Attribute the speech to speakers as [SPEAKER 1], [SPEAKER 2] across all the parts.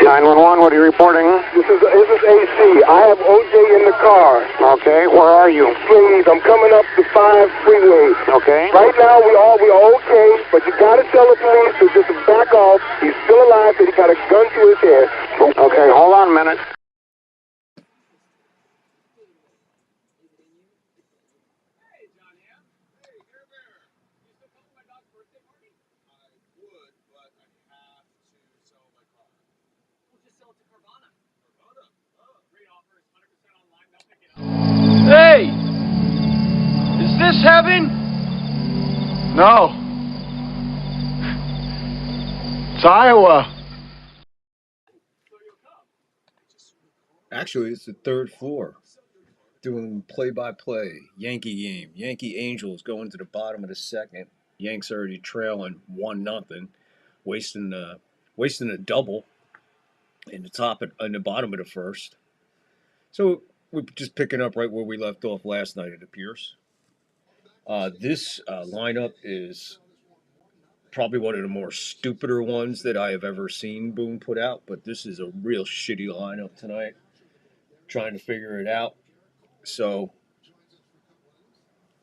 [SPEAKER 1] 911, what are you reporting?
[SPEAKER 2] This is AC. I have OJ in the car.
[SPEAKER 1] Okay, where are you?
[SPEAKER 2] Please, I'm coming up the 5 freeway.
[SPEAKER 1] Okay.
[SPEAKER 2] Right now, we are okay, but you gotta tell the police to just back off. He's still alive, but he got a gun to his head.
[SPEAKER 1] Okay, hold on a minute.
[SPEAKER 3] Hey! Is this heaven?
[SPEAKER 4] No. It's Iowa.
[SPEAKER 5] Actually, it's the third floor. Doing play-by-play. Yankee game. Yankee Angels going to the bottom of the second. Yanks already trailing 1-0. Wasting a double in the bottom of the first. So we're just picking up right where we left off last night, it appears. This lineup is probably one of the more stupider ones that I have ever seen Boone put out, but this is a real shitty lineup tonight. Trying to figure it out. So,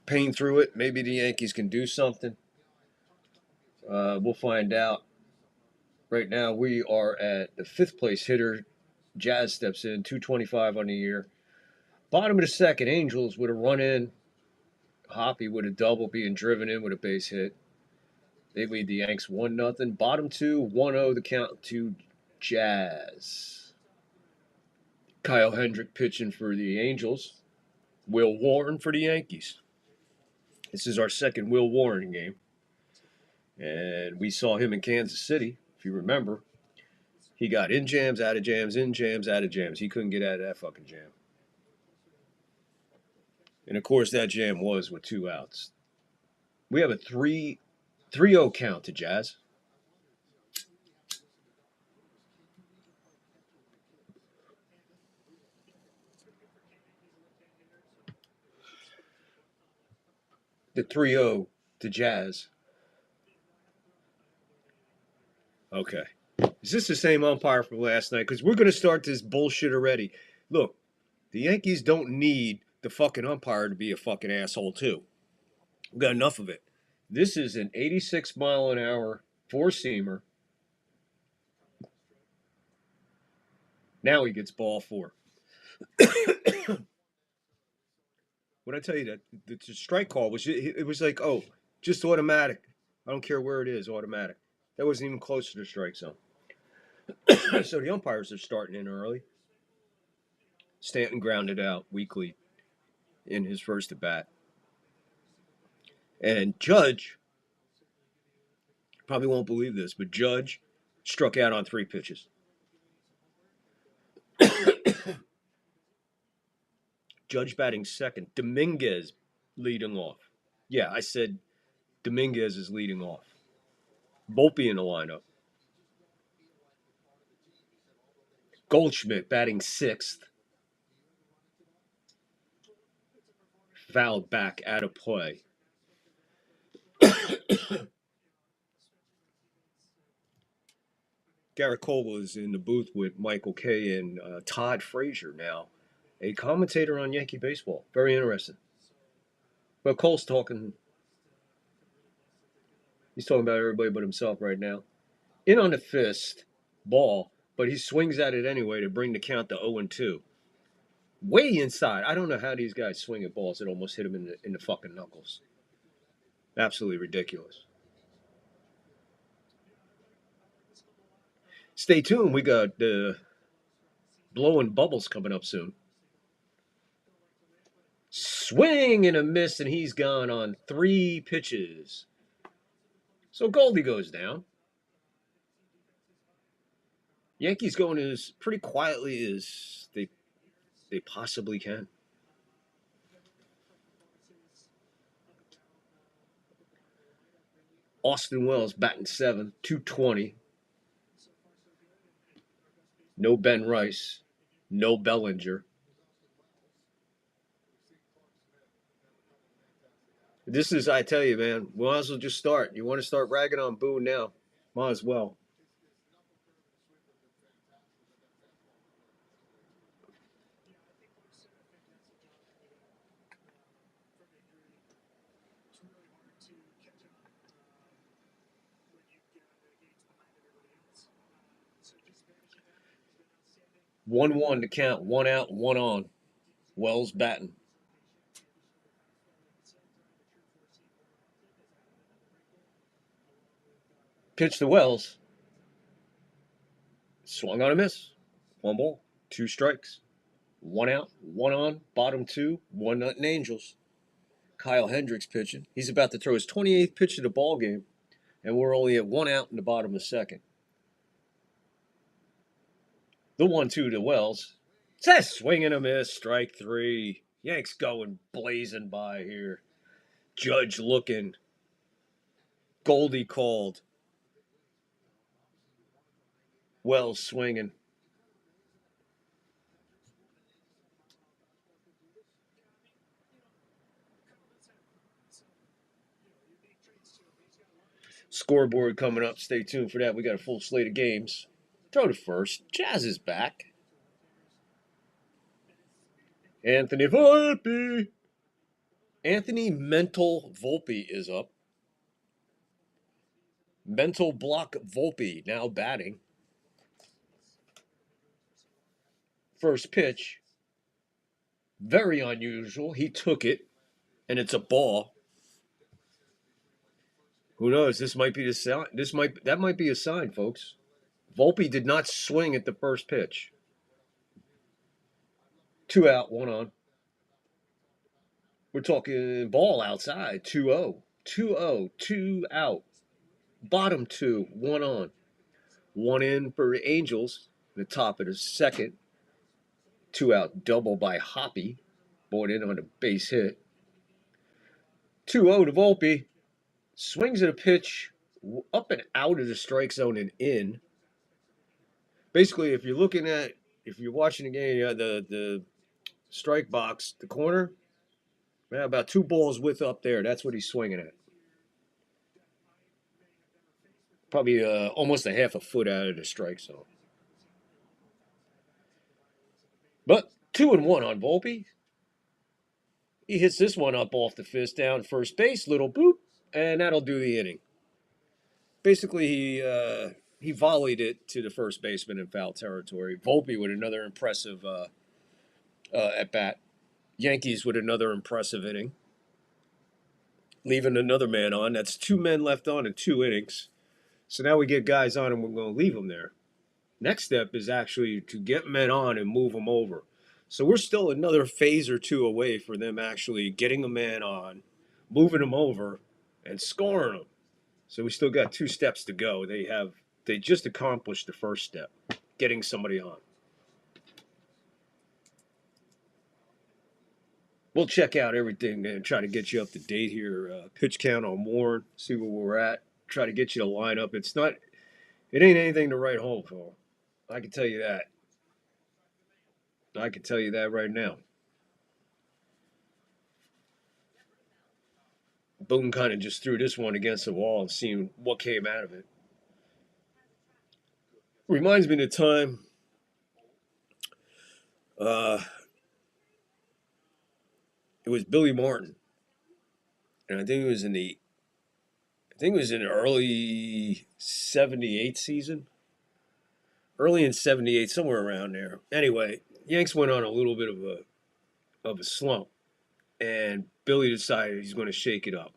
[SPEAKER 5] paying through it. Maybe the Yankees can do something. We'll find out. Right now, we are at the 5th place hitter. Jazz steps in, 225 on the year. Bottom of the second, Angels with a run in. Hoppy with a double being driven in with a base hit. They lead the Yanks 1-0. Bottom 2, 1-0 the count to Jazz. Kyle Hendrick pitching for the Angels. Will Warren for the Yankees. This is our second Will Warren game. And we saw him in Kansas City, if you remember. He got in jams, out of jams, in jams, out of jams. He couldn't get out of that fucking jam. And, of course, that jam was with 2 outs. We have a 3-0 count to Jazz. The 3-0 to Jazz. Okay. Is this the same umpire from last night? Because we're going to start this bullshit already. Look, the Yankees don't need the fucking umpire to be a fucking asshole, too. We've got enough of it. This is an 86-mile-an-hour four-seamer. Now he gets ball 4. When I tell you that the strike call was, it was like, oh, just automatic. I don't care where it is, automatic. That wasn't even close to the strike zone. So the umpires are starting in early. Stanton grounded out weakly in his first at bat. And Judge, probably won't believe this, but Judge struck out on 3 pitches. Judge batting second. Dominguez leading off. Yeah, I said Dominguez is leading off. Volpe in the lineup. Goldschmidt batting 6th. Fouled back out of play. Garricola is in the booth with Michael Kay and Todd Frazier now, a commentator on Yankee baseball. Very interesting. But Cole's talking. He's talking about everybody but himself right now. In on the fist, ball, but he swings at it anyway to bring the count to 0-2. Way inside. I don't know how these guys swing at balls that almost hit him in the fucking knuckles. Absolutely ridiculous. Stay tuned. We got the blowing bubbles coming up soon. Swing and a miss, and he's gone on 3 pitches. So Goldie goes down. Yankees going as pretty quietly as they possibly can. Austin Wells batting 7th, 220. No Ben Rice. No Bellinger. This is, I tell you, man, we might as well just start. You want to start ragging on Boone now? Might as well. One to count, one out, one on. Wells batting. Pitch to Wells. Swung on a miss. One ball, two strikes. One out, one on, bottom two, one nothing Angels. Kyle Hendricks pitching. He's about to throw his 28th pitch of the ball game, and we're only at one out in the bottom of the second. The 1-2 to Wells. It's a swing and a miss, strike three. Yanks going blazing by here. Judge looking. Goldie called. Wells swinging. Scoreboard coming up. Stay tuned for that. We got a full slate of games. Throw to first. Jazz is back. Anthony Volpe. Anthony Mental Volpe is up. Mental Block Volpe now batting. First pitch. Very unusual. He took it, and it's a ball. Who knows? This might be the sign. That might be a sign, folks. Volpe did not swing at the first pitch. 2 out, 1 on. We're talking ball outside. 2-0. 2-0. 2 out. Bottom two. 1 on. 1 in for Angels. The top of the second. 2 out double by Hoppy. Bought in on a base hit. 2-0 to Volpe. Swings at a pitch up and out of the strike zone and in. Basically, if you're watching the game, the strike box, the corner, about 2 balls width up there. That's what he's swinging at. Probably almost a half a foot out of the strike zone. But 2-1 on Volpe. He hits this one up off the fist down first base, little boop, and that'll do the inning. Basically, he volleyed it to the first baseman in foul territory. Volpe with another impressive at bat. Yankees with another impressive inning. Leaving another man on. That's 2 men left on in 2 innings. So now we get guys on and we're going to leave them there. Next step is actually to get men on and move them over. So we're still another phase or two away for them actually getting a man on, moving them over, and scoring them. So we still got 2 steps to go. They just accomplished the first step, getting somebody on. We'll check out everything and try to get you up to date here. Pitch count on Warren, see where we're at. Try to get you to line up. It ain't anything to write home for. I can tell you that. I can tell you that right now. Boone kind of just threw this one against the wall and seen what came out of it. Reminds me of the time it was Billy Martin. And I think it was in the early 78 season. Early in 78, somewhere around there. Anyway, Yanks went on a little bit of a slump. And Billy decided he's going to shake it up.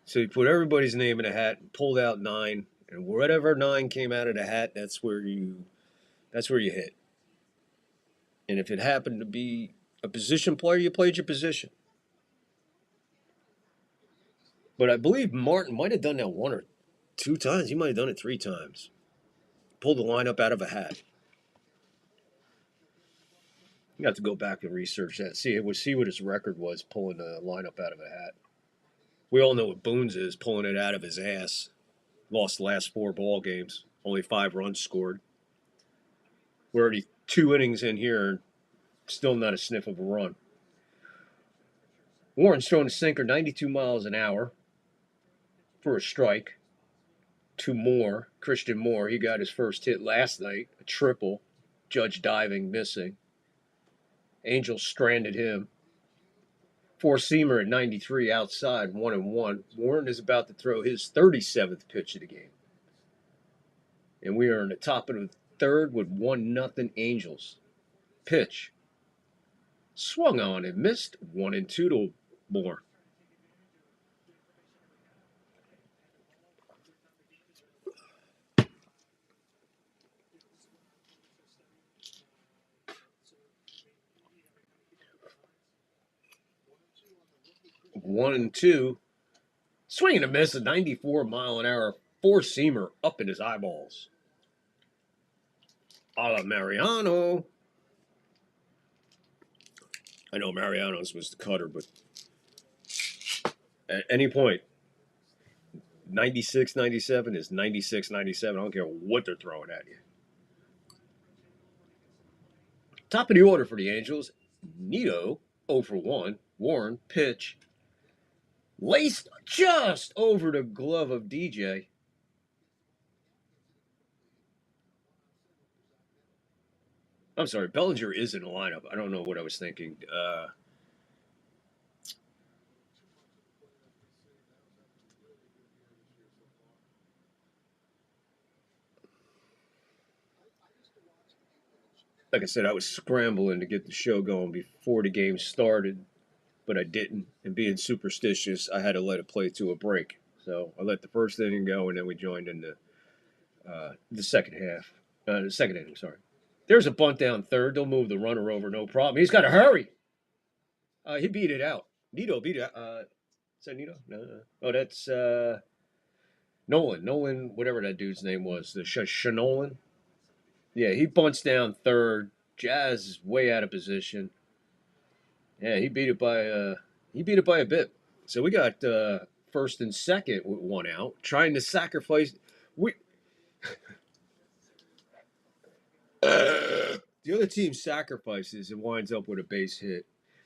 [SPEAKER 5] So he put everybody's name in a hat and pulled out 9. And whatever 9 came out of the hat, that's where you hit. And if it happened to be a position player, you played your position. But I believe Martin might have done that 1 or 2 times. He might have done it 3 times. Pulled the lineup out of a hat. You have to go back and research that. See what his record was pulling the lineup out of a hat. We all know what Boone's is, pulling it out of his ass. Lost the last 4 ball games. Only 5 runs scored. We're already 2 innings in here and still not a sniff of a run. Warren's throwing a sinker 92 miles an hour for a strike. To Moore, Christian Moore. He got his first hit last night, a triple. Judge diving, missing. Angels stranded him. Four-seamer at 93 outside, 1-1. Warren is about to throw his 37th pitch of the game. And we are in the top of the third with 1-0 Angels. Pitch. Swung on and missed. 1-2 to Moore. One and two. Swing and a miss, a 94-mile-an-hour four-seamer up in his eyeballs. A la Mariano. I know Mariano's was the cutter, but at any point, 96, 97 is 96, 97. I don't care what they're throwing at you. Top of the order for the Angels. Nito, 0 for 1. Warren, pitch. Laced just over the glove of DJ. I'm sorry, Bellinger is in the lineup. I don't know what I was thinking. Like I said, I was scrambling to get the show going before the game started, but I didn't. And being superstitious, I had to let it play to a break. So I let the first inning go, and then we joined in the second half. The second inning, sorry. There's a bunt down third. They'll move the runner over, no problem. He's got to hurry. He beat it out. Nito beat it out. Is that Nito? No. Oh, that's Nolan. Nolan, whatever that dude's name was. The Shanolan. Yeah, he bunts down third. Jazz is way out of position. Yeah, he beat it by a bit. So we got first and second with one out, trying to sacrifice. The other team sacrifices and winds up with a base hit.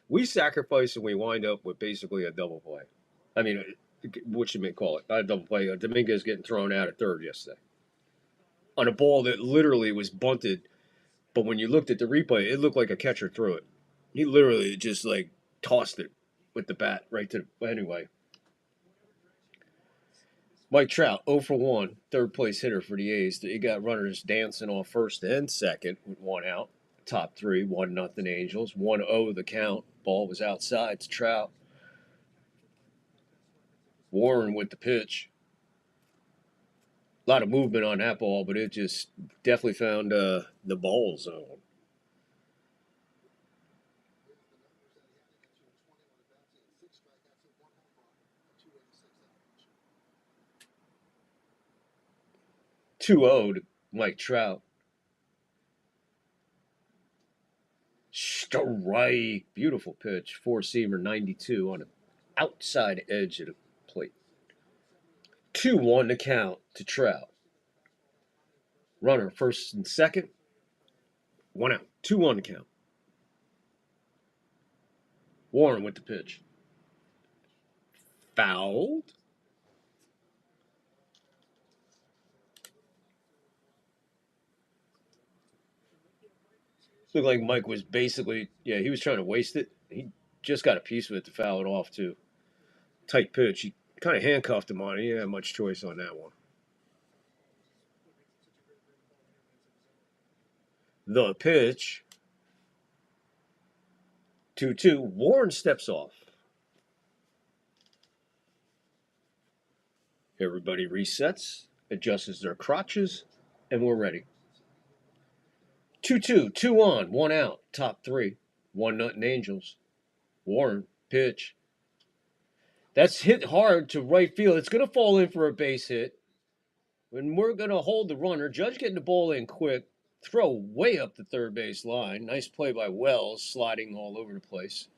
[SPEAKER 5] We sacrifice and we wind up with basically a double play. I mean, what you may call it, not a double play. Dominguez getting thrown out at third yesterday on a ball that literally was bunted. But when you looked at the replay, it looked like a catcher threw it. He literally just like tossed it with the bat right to the, anyway. Mike Trout, 0 for 1, third place hitter for the A's. He got runners dancing off first and second with one out. Top three, 1-0 Angels. 1-0 the count. Ball was outside to Trout. Warren with the pitch. A lot of movement on that ball, but it just definitely found the ball zone. (2-0) to Mike Trout. Strike. Beautiful pitch. Four-seamer 92 on the outside edge of the plate. 2-1 to count to Trout. Runner first and second. One out. 2-1 to count. Warren with the pitch. Fouled. Looked like Mike was basically, he was trying to waste it. He just got a piece of it to foul it off, too. Tight pitch. He kind of handcuffed him on it. He didn't have much choice on that one. The pitch. 2-2. Warren steps off. Everybody resets, adjusts their crotches, and we're ready. 2-2, 2 on, 1 out, top three. 1-0 Angels. Warren, pitch. That's hit hard to right field. It's going to fall in for a base hit. And we're going to hold the runner. Judge getting the ball in quick. Throw way up the third base line. Nice play by Wells, sliding all over the place.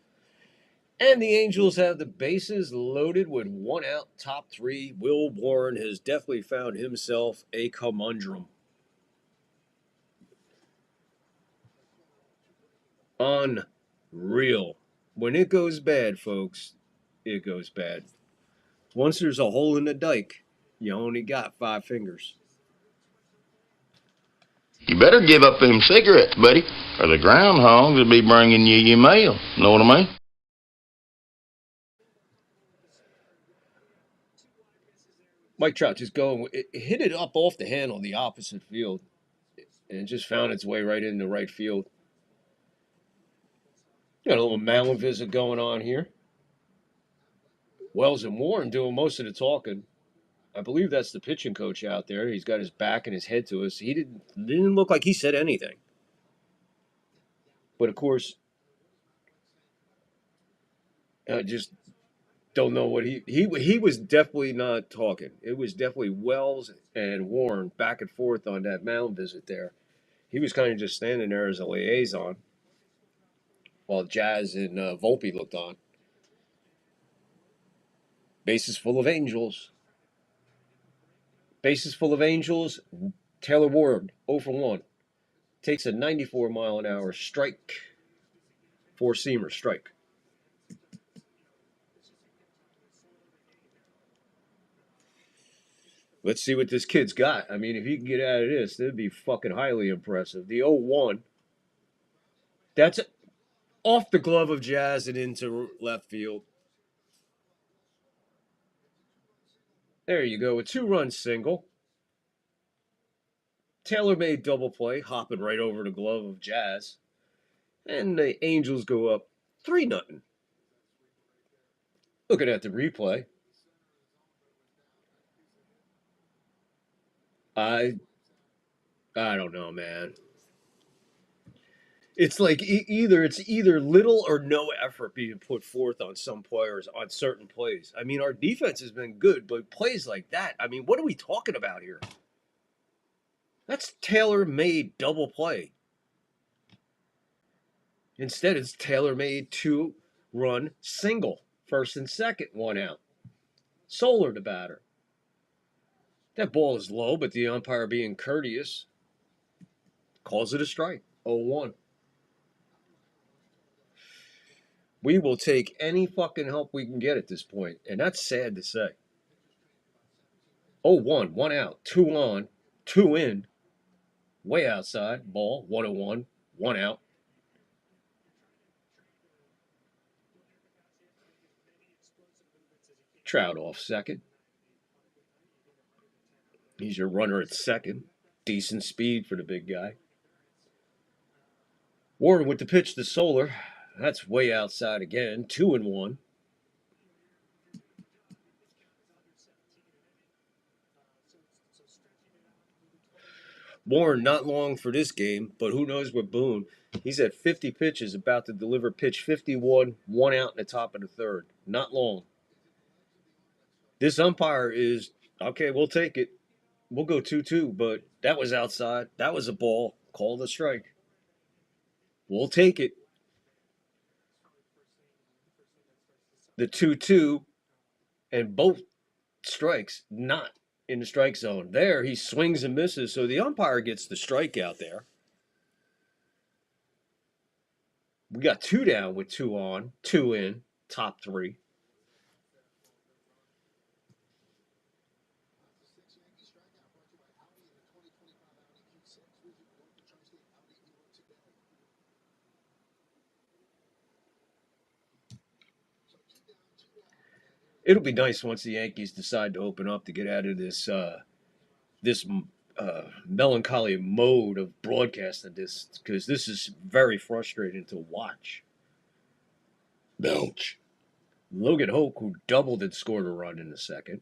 [SPEAKER 5] And the Angels have the bases loaded with 1 out, top three. Will Warren has definitely found himself a conundrum. Unreal. When it goes bad, folks, it goes bad. Once there's a hole in the dike, you only got 5 fingers.
[SPEAKER 6] You better give up them cigarettes, buddy, or the groundhogs will be bringing you your mail. Know what I mean?
[SPEAKER 5] Mike Trout just it hit it up off the handle the opposite field, and it just found its way right into right field. Got a little mound visit going on here. Wells and Warren doing most of the talking. I believe that's the pitching coach out there. He's got his back and his head to us. He didn't look like he said anything. But of course, I just don't know what he was definitely not talking. It was definitely Wells and Warren back and forth on that mound visit there. He was kind of just standing there as a liaison while Jazz and Volpe looked on. Bases full of Angels. Bases full of Angels. Taylor Ward, 0 for 1. Takes a 94-mile-an-hour strike. 4-seamer strike. Let's see what this kid's got. I mean, if he can get out of this, that'd be fucking highly impressive. The 0-1. That's off the glove of Jazz and into left field. There you go. A 2-run single. Taylor made double play, hopping right over the glove of Jazz. And the Angels go up 3-0. Looking at the replay. I don't know, man. It's like either little or no effort being put forth on some players on certain plays. I mean, our defense has been good, but plays like that, I mean, what are we talking about here? That's tailor-made double play. Instead, it's tailor-made 2-run single. First and second, 1 out. Solar the batter. That ball is low, but the umpire being courteous calls it a strike. 0-1. We will take any fucking help we can get at this point, and that's sad to say. 0-1, 1 out, 2 on, 2 in, way outside, ball, 1-1, 1 out. Trout off second. He's your runner at second. Decent speed for the big guy. Warren with the pitch to Solar. That's way outside again, 2-1. Warren not long for this game, but who knows with Boone. He's at 50 pitches, about to deliver pitch 51, 1 out in the top of the third. Not long. This umpire is, okay, we'll take it. We'll go 2-2, but that was outside. That was a ball. Called a strike. We'll take it. The 2-2 and both strikes not in the strike zone. There, he swings and misses, so the umpire gets the strike out there. We got 2 down with 2 on, 2 in, top 3. It'll be nice once the Yankees decide to open up to get out of this melancholy mode of broadcasting this, because this is very frustrating to watch. Belch. Logan Hoke, who doubled and scored a run in the second,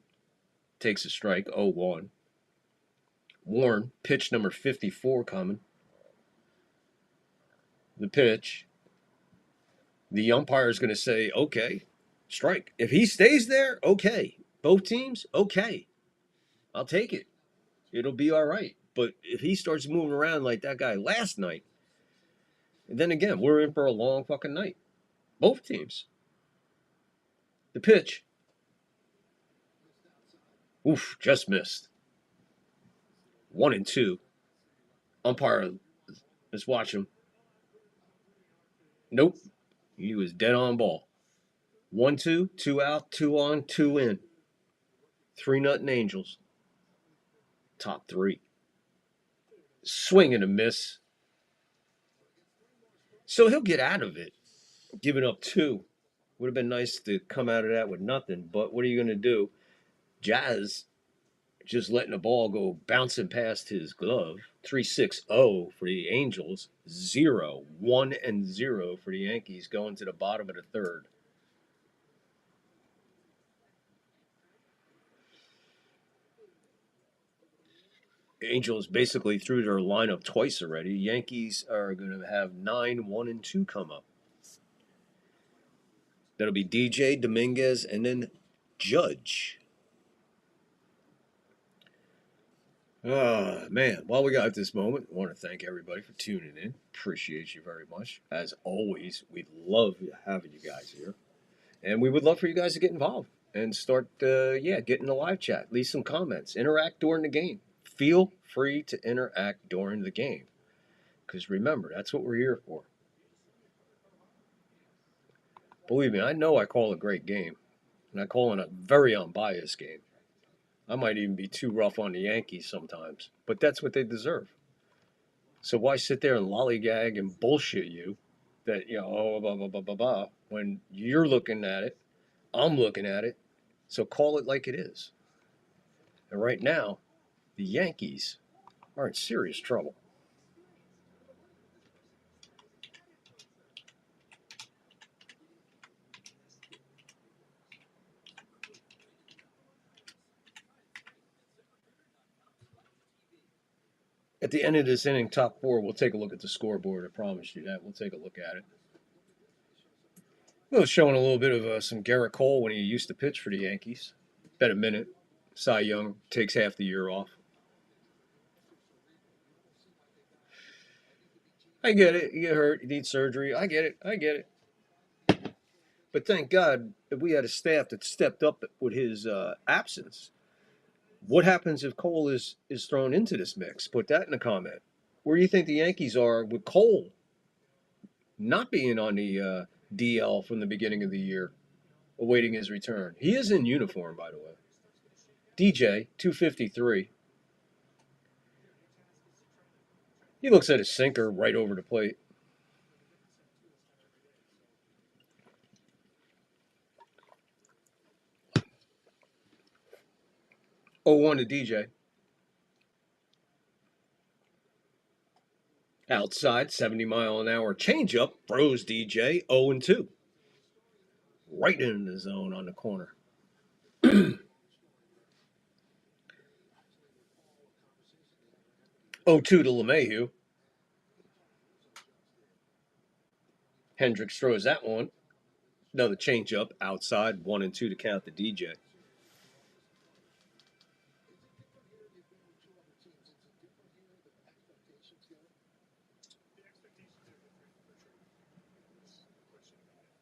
[SPEAKER 5] takes a strike, 0-1. Warren, pitch number 54 coming. The pitch. The umpire is going to say, okay, strike. If he stays there, okay. Both teams, okay. I'll take it. It'll be all right. But if he starts moving around like that guy last night, then again, we're in for a long fucking night. Both teams. The pitch. Oof, just missed. 1-2. Umpire, let's watch him. Nope. He was dead on ball. 1-2, 2 out, 2 on, 2 in. 3-0 Angels. Top 3. Swing and a miss. So he'll get out of it. Giving up 2. Would have been nice to come out of that with nothing, but what are you going to do? Jazz just letting the ball go bouncing past his glove. 3-6-0 for the Angels. 1-0 for the Yankees going to the bottom of the 3rd. Angels basically threw their lineup twice already. Yankees are going to have 9-1-2 come up. That'll be DJ, Dominguez, and then Judge. Man, while we got this moment, I want to thank everybody for tuning in. Appreciate you very much. As always, we love having you guys here. And we would love for you guys to get involved and start, get in the live chat. Leave some comments. Interact during the game. Feel free to interact during the game. Because remember, that's what we're here for. Believe me, I know I call a great game. And I call it a very unbiased game. I might even be too rough on the Yankees sometimes. But that's what they deserve. So why sit there and lollygag and bullshit you that, blah, blah, blah, blah, blah, when you're looking at it, I'm looking at it, so call it like it is. And right now, the Yankees are in serious trouble. At the end of this inning, top 4, we'll take a look at the scoreboard. I promise you that. We'll take a look at it. Well, showing a little bit of some Garrett Cole when he used to pitch for the Yankees. Bet a minute. Cy Young takes half the year off. I get it. You get hurt. You need surgery. I get it. But thank God that we had a staff that stepped up with his absence. What happens if Cole is thrown into this mix? Put that in a comment. Where do you think the Yankees are with Cole not being on the DL from the beginning of the year, awaiting his return? He is in uniform, by the way. DJ, 253. He looks at his sinker right over the plate. Oh, 1 to DJ. Outside, 70-mile-an-hour changeup froze DJ, 0-2. Right in the zone on the corner. 0-2 to LeMahieu. Hendricks throws that one. Another changeup outside, 1-2 to count the DJ.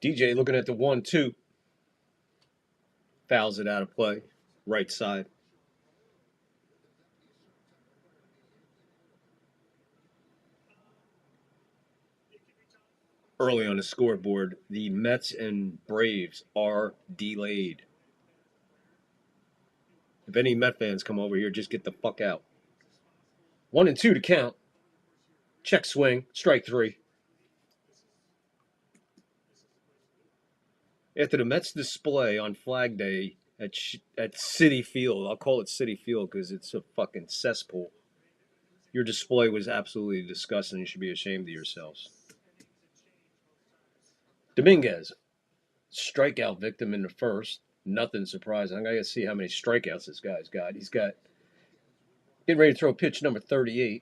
[SPEAKER 5] DJ looking at the 1-2. Fouls it out of play. Right side. Early on the scoreboard, the Mets and Braves are delayed. If any Met fans come over here, just get the fuck out. 1-2 to count. Check swing. Strike 3. After the Mets display on Flag Day at Citi Field, I'll call it Citi Field because it's a fucking cesspool. Your display was absolutely disgusting. You should be ashamed of yourselves. Dominguez, strikeout victim in the first. Nothing surprising. I got to see how many strikeouts this guy's got. He's got getting ready to throw pitch number 38.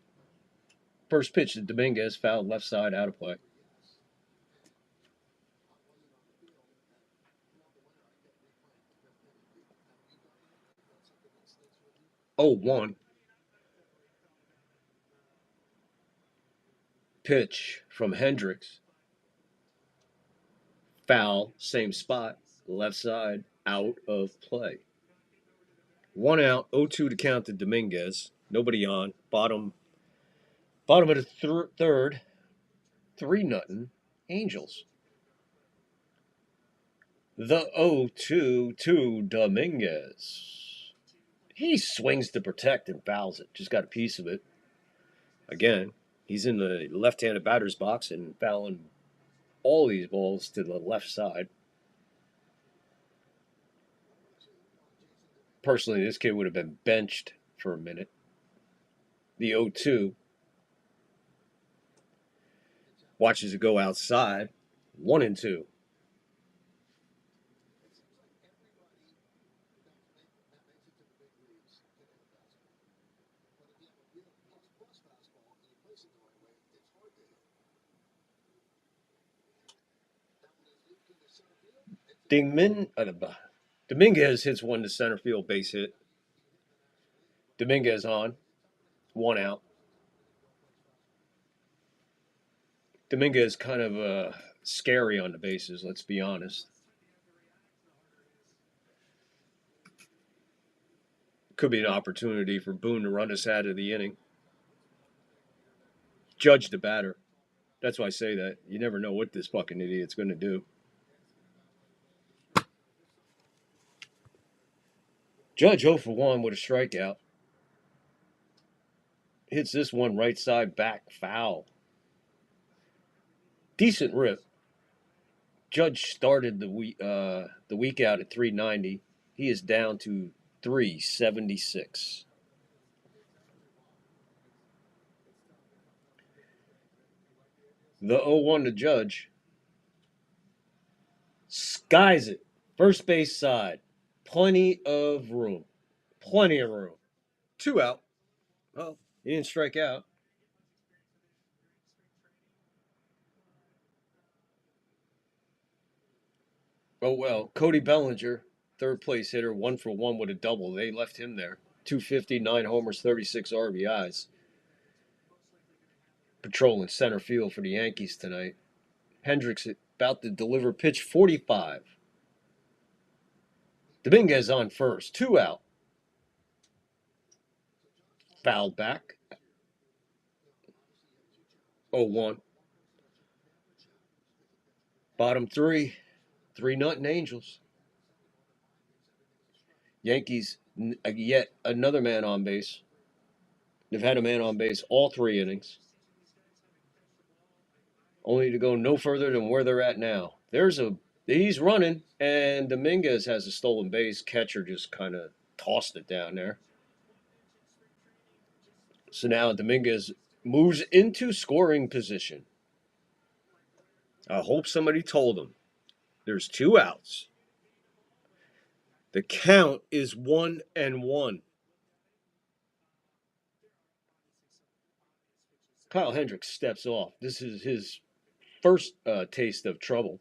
[SPEAKER 5] First pitch to Dominguez, fouled left side, out of play. Oh, 1. Pitch from Hendricks. Foul, same spot, left side, out of play. 1 out, 0-2 to count to Dominguez. Nobody on. Bottom of the third. 3-0 Angels. The 0-2 to Dominguez. He swings to protect and fouls it. Just got a piece of it. Again, he's in the left-handed batter's box and fouling all these balls to the left side. Personally, this kid would have been benched for a minute. The 0-2 watches it go outside. 1-2. Dominguez hits one to center field, base hit. Dominguez on. 1 out. Dominguez kind of scary on the bases, let's be honest. Could be an opportunity for Boone to run us out of the inning. Judge the batter. That's why I say that. You never know what this fucking idiot's going to do. Judge 0 for 1 with a strikeout. Hits this one right side back, foul. Decent rip. Judge started the week out at 390. He is down to 376. The 0-1 to Judge. Skies it. First base side. Plenty of room. 2 out. Well, he didn't strike out. Oh, well, Cody Bellinger, third place hitter, 1 for 1 with a double. They left him there. 250, 9 homers, 36 RBIs. Patrolling center field for the Yankees tonight. Hendricks about to deliver pitch 45. Dominguez on first. 2 out. Fouled back. 0-1. Bottom 3. 3-0 Angels. Yankees, yet another man on base. They've had a man on base all 3 innings. Only to go no further than where they're at now. He's running, and Dominguez has a stolen base. Catcher just kind of tossed it down there. So now Dominguez moves into scoring position. I hope somebody told him. There's 2 outs. The count is 1-1. Kyle Hendricks steps off. This is his first taste of trouble.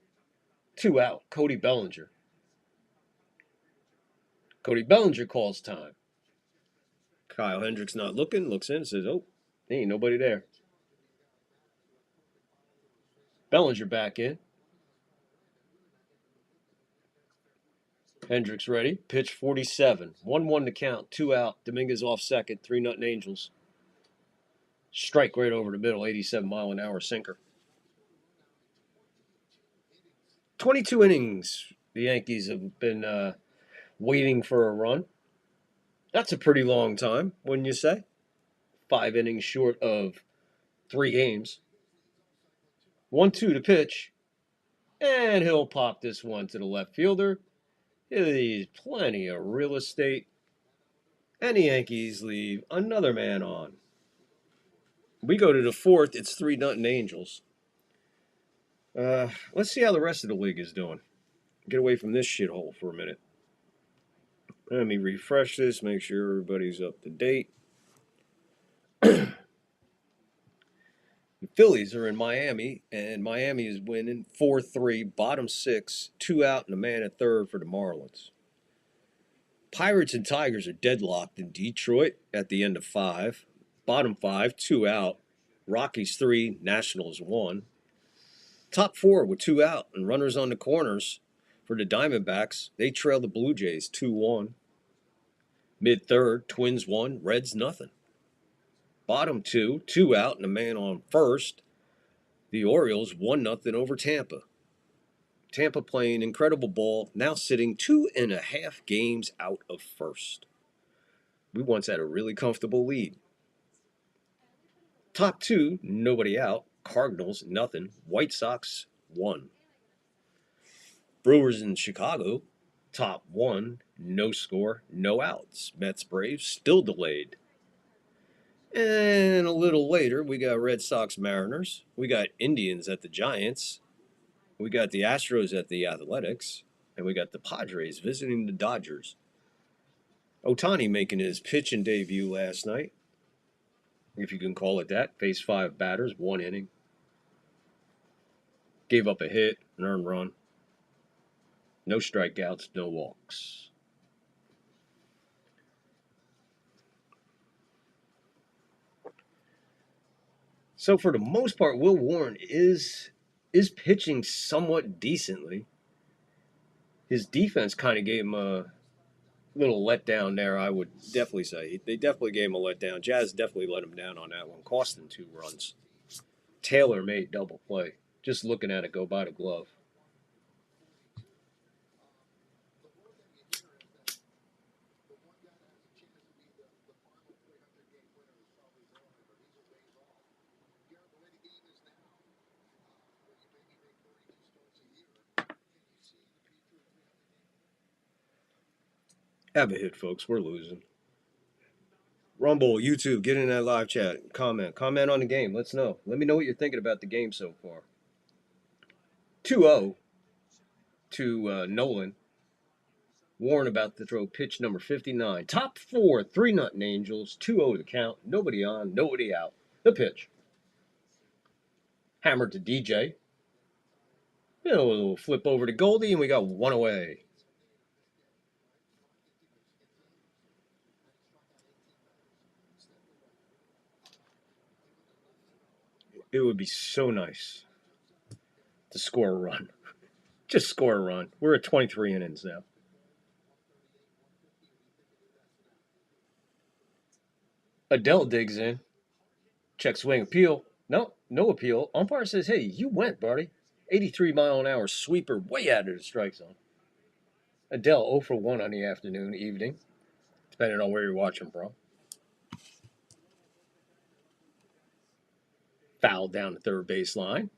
[SPEAKER 5] 2 out. Cody Bellinger. Cody Bellinger calls time. Kyle Hendricks not looking, looks in, says, oh, ain't nobody there. Bellinger back in. Hendricks ready. Pitch 47. 1-1 to count. 2 out. Dominguez off second. 3-0 Angels. Strike right over the middle. 87-mile-an-hour sinker. 22 innings. The Yankees have been waiting for a run. That's a pretty long time, wouldn't you say? 5 innings short of 3 games. 1-2 to pitch. And he'll pop this one to the left fielder. He's plenty of real estate. And the Yankees leave another man on. We go to the 4th. It's 3-0 Angels. Let's see how the rest of the league is doing. Get away from this shithole for a minute. Let me refresh this, make sure everybody's up to date. The Phillies are in Miami, and Miami is winning 4-3, bottom 6, 2 out and a man at third for the Marlins. Pirates and Tigers are deadlocked in Detroit at the end of 5. Bottom 5, 2 out. Rockies 3, Nationals 1. Top 4 with 2 out and runners on the corners for the Diamondbacks. They trail the Blue Jays 2-1. Mid-third, Twins 1, Reds nothing. Bottom 2, 2 out and a man on first. The Orioles 1-0 over Tampa. Tampa playing incredible ball, now sitting 2.5 games out of first. We once had a really comfortable lead. Top two, nobody out. Cardinals, nothing. White Sox, 1. Brewers in Chicago, top 1, no score, no outs. Mets Braves, still delayed. And a little later, we got Red Sox Mariners. We got Indians at the Giants. We got the Astros at the Athletics. And we got the Padres visiting the Dodgers. Ohtani making his pitching debut last night, if you can call it that. Faced 5 batters, 1 inning. Gave up a hit, an earned run. No strikeouts, no walks. So for the most part, Will Warren is pitching somewhat decently. His defense kind of gave him a little letdown there, I would definitely say. They definitely gave him a letdown. Jazz definitely let him down on that one, costing 2 runs. Taylor made double play. Just looking at it go by the glove. Have a hit, folks. We're losing. Rumble, YouTube, get in that live chat. Comment on the game. Let's know. Let me know what you're thinking about the game so far. 2-0 to Nolan. Warren about to throw pitch number 59. Top 4, 3-0 Angels. 2-0 to count. Nobody on, nobody out. The pitch. Hammered to DJ. A little flip over to Goldie, and we got 1 away. It would be so nice to score a run. Just score a run. We're at 23 innings now. Adele digs in. Check swing appeal. No appeal. Umpire says, hey, you went, buddy. 83-mile-an-hour sweeper way out of the strike zone. Adele 0 for 1 on the afternoon, evening, depending on where you're watching from. Foul down the third baseline.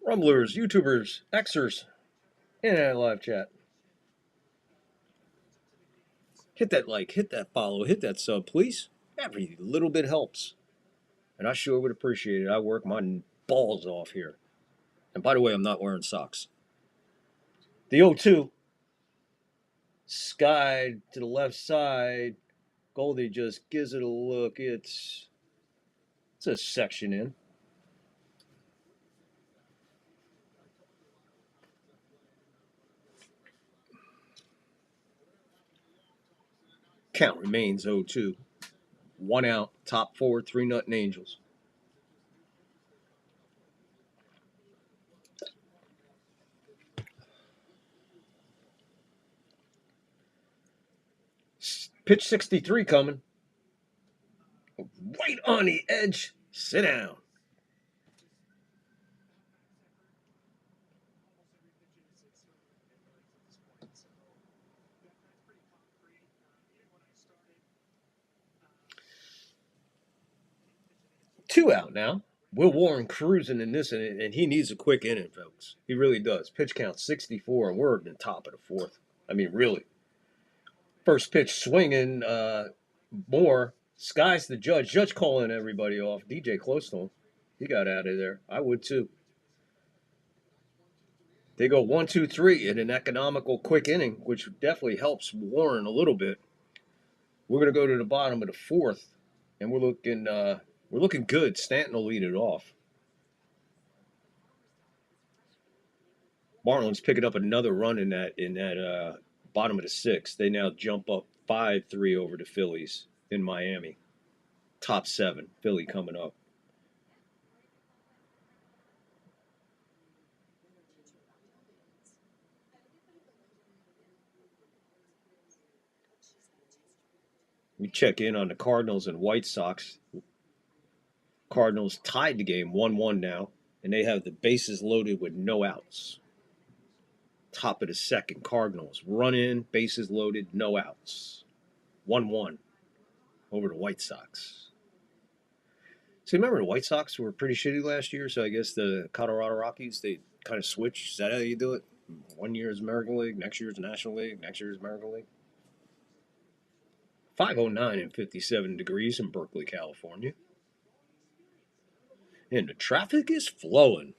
[SPEAKER 5] Rumblers, YouTubers, Xers, in that live chat. Hit that like, hit that follow, hit that sub, please. Every little bit helps. And I sure would appreciate it. I work my balls off here. And by the way, I'm not wearing socks. The 0-2. Sky to the left side. Goldie just gives it a look. It's a section in. Count remains 0-2. 1 out, top 4, 3-0 Angels. Pitch 63 coming. Right on the edge. Sit down. Two out now. Will Warren cruising in this, and he needs a quick inning, folks. He really does. Pitch count 64, and we're at the top of the 4th. I mean, really. First pitch swinging. Moore. Sky's the judge. Judge calling everybody off. DJ close to him. He got out of there. I would too. They go 1, 2, 3 in an economical quick inning, which definitely helps Warren a little bit. We're going to go to the bottom of the 4th, and we're looking good. Stanton will lead it off. Marlins picking up another run in that bottom of the 6th. They now jump up 5-3 over the Phillies in Miami. Top 7. Philly coming up. We check in on the Cardinals and White Sox. Cardinals tied the game 1-1 now, and they have the bases loaded with no outs. Top of the second, Cardinals run in, bases loaded, no outs. 1-1 over the White Sox. So remember the White Sox were pretty shitty last year, so I guess the Colorado Rockies, they kind of switched. Is that how you do it? 1 year is American League, next year is National League, next year is American League. 509 and 57 degrees in Berkeley, California. And the traffic is flowing.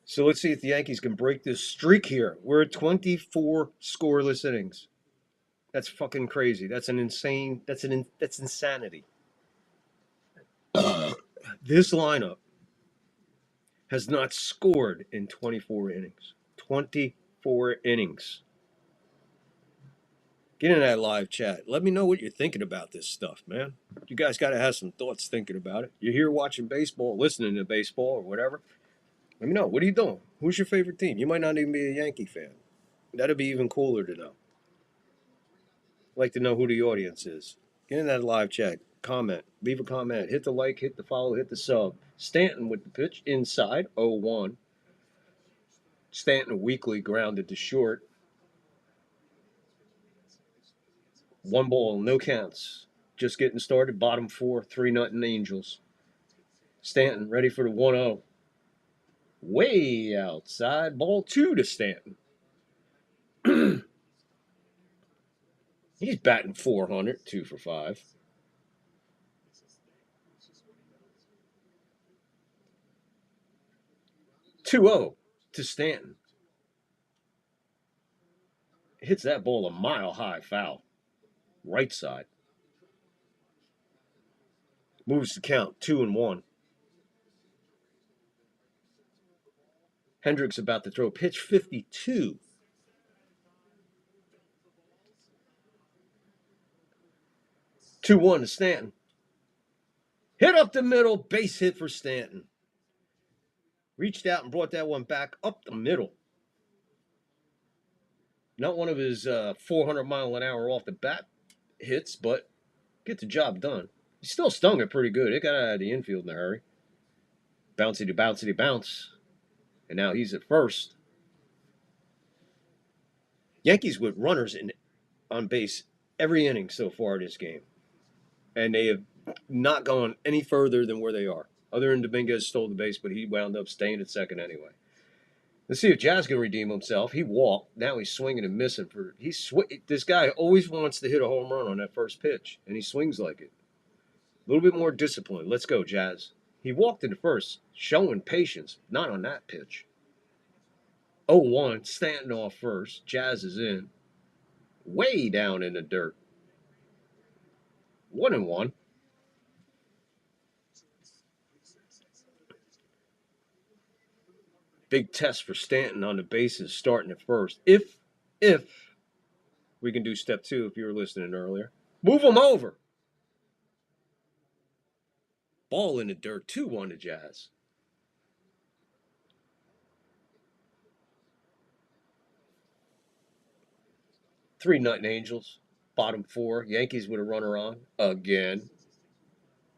[SPEAKER 5] So let's see if the Yankees can break this streak here. We're at 24 scoreless innings. That's fucking crazy. That's insanity. This lineup has not scored in 24 innings. 24 innings. Get in that live chat. Let me know what you're thinking about this stuff, man. You guys got to have some thoughts thinking about it. You're here watching baseball, listening to baseball or whatever. Let me know. What are you doing? Who's your favorite team? You might not even be a Yankee fan. That'd be even cooler to know. I'd like to know who the audience is. Get in that live chat. Comment. Leave a comment. Hit the like, hit the follow, hit the sub. Stanton with the pitch inside, 0-1. Stanton weakly grounded to short. 1 ball, no counts. Just getting started. Bottom 4, 3-0 Angels. Stanton ready for the 1-0. Way outside. Ball 2 to Stanton. He's batting 400, 2 for 5. (2-0) to Stanton. Hits that ball a mile high foul. Right side. Moves the count 2-1. Hendricks about to throw pitch 52. (2-1) to Stanton. Hit up the middle, base hit for Stanton. Reached out and brought that one back up the middle. Not one of his 400 mile an hour off the bat hits, but get the job done. He still stung it pretty good. It got out of the infield in a hurry. Bouncy to bouncy to bounce. And now he's at first. Yankees with runners on base every inning so far this game. And they have not gone any further than where they are. Other than Dominguez stole the base, but he wound up staying at second anyway. Let's see if Jazz can redeem himself. He walked. Now he's swinging and missing. This guy always wants to hit a home run on that first pitch, and he swings like it. A little bit more discipline. Let's go, Jazz. He walked in the first, showing patience. Not on that pitch. 0-1, Stanton off first. Jazz is in. Way down in the dirt. 1-1. Big test for Stanton on the bases starting at first. If we can do step 2 if you were listening earlier. Move him over. Ball in the dirt. 2-1 to Jazz. Three nutting Angels. Bottom 4. Yankees with a runner on. Again.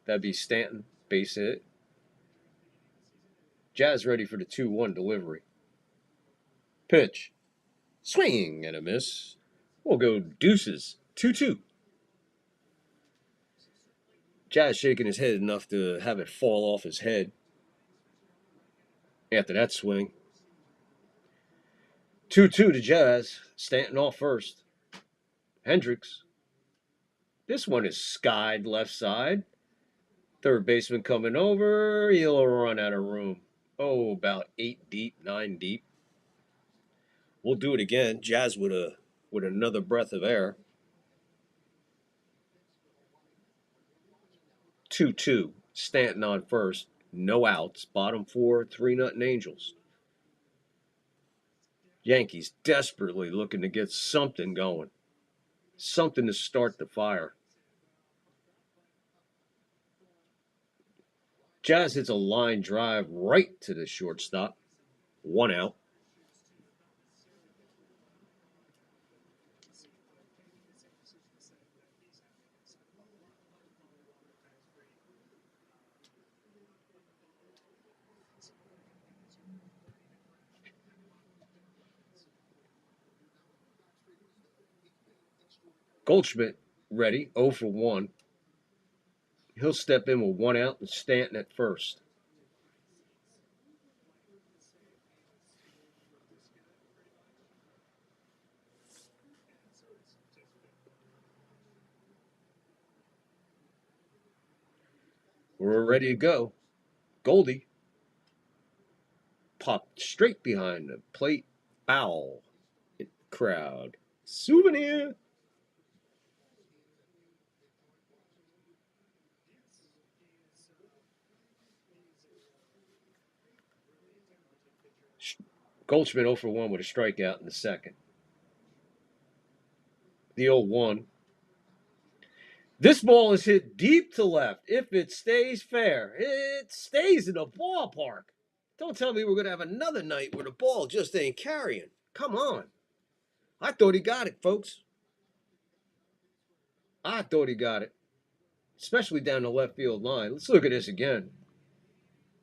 [SPEAKER 5] That'd be Stanton. Base hit. Jazz ready for the 2-1 delivery. Pitch. Swing and a miss. We'll go deuces. 2-2. Jazz shaking his head enough to have it fall off his head. After that swing. 2-2 to Jazz. Stanton off first. Hendricks. This one is skied left side. Third baseman coming over. He'll run out of room. Oh, about 8 deep, 9 deep. We'll do it again. Jazz with another breath of air. 2-2. Stanton on first. No outs. Bottom 4, 3-0 Angels. Yankees desperately looking to get something going. Something to start the fire. Jazz hits a line drive right to the shortstop. 1 out. Goldschmidt ready, 0 for 1. He'll step in with 1 out and Stanton at first. We're ready to go. Goldie popped straight behind the plate. Foul. Crowd. Souvenir. Goldschmidt 0 for 1 with a strikeout in the second. The 0-1. This ball is hit deep to left. If it stays fair, it stays in the ballpark. Don't tell me we're going to have another night where the ball just ain't carrying. Come on. I thought he got it, folks. I thought he got it. Especially down the left field line. Let's look at this again.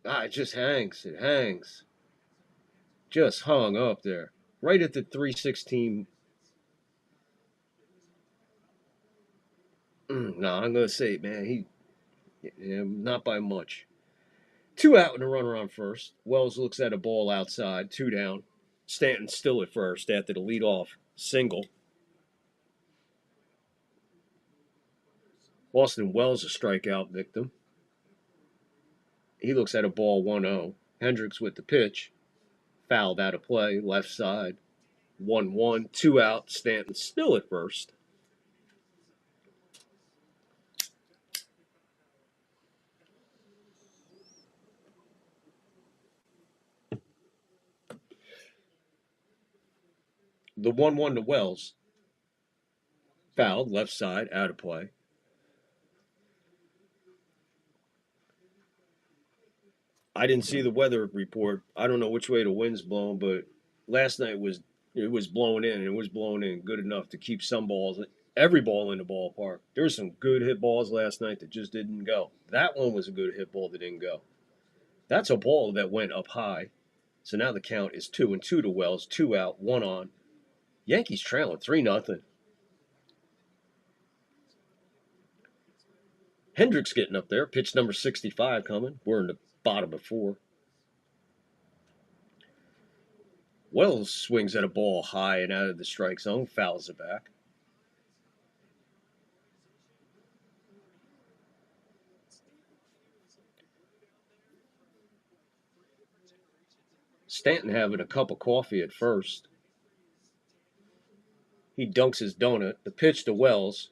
[SPEAKER 5] It just hangs. It hangs. Just hung up there. Right at the 316. No, I'm going to say, man, not by much. 2 out and a runner on first. Wells looks at a ball outside. 2 down. Stanton still at first after the leadoff single. Austin Wells a strikeout victim. He looks at a ball 1-0. Hendricks with the pitch. Fouled out of play. Left side. 1-1. 2 out. Stanton still at first. The 1-1 to Wells. Fouled, left side, out of play. I didn't see the weather report. I don't know which way the wind's blowing, but last night it was blowing in, and it was blowing in good enough to keep some balls, every ball in the ballpark. There were some good hit balls last night that just didn't go. That one was a good hit ball that didn't go. That's a ball that went up high. So now the count is 2-2 to Wells, 2 out, 1 on. Yankees trailing 3-0. Hendricks getting up there. Pitch number 65 coming. We're in the bottom of 4. Wells swings at a ball high and out of the strike zone. Fouls it back. Stanton having a cup of coffee at first. He dunks his donut. The pitch to Wells.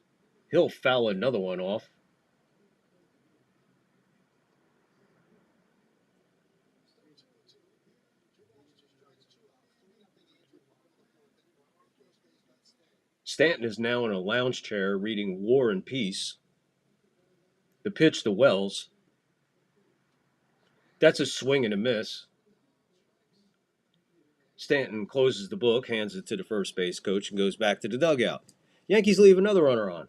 [SPEAKER 5] He'll foul another one off. Stanton is now in a lounge chair reading War and Peace. The pitch to Wells. That's a swing and a miss. Stanton closes the book, hands it to the first base coach, and goes back to the dugout. Yankees leave another runner on.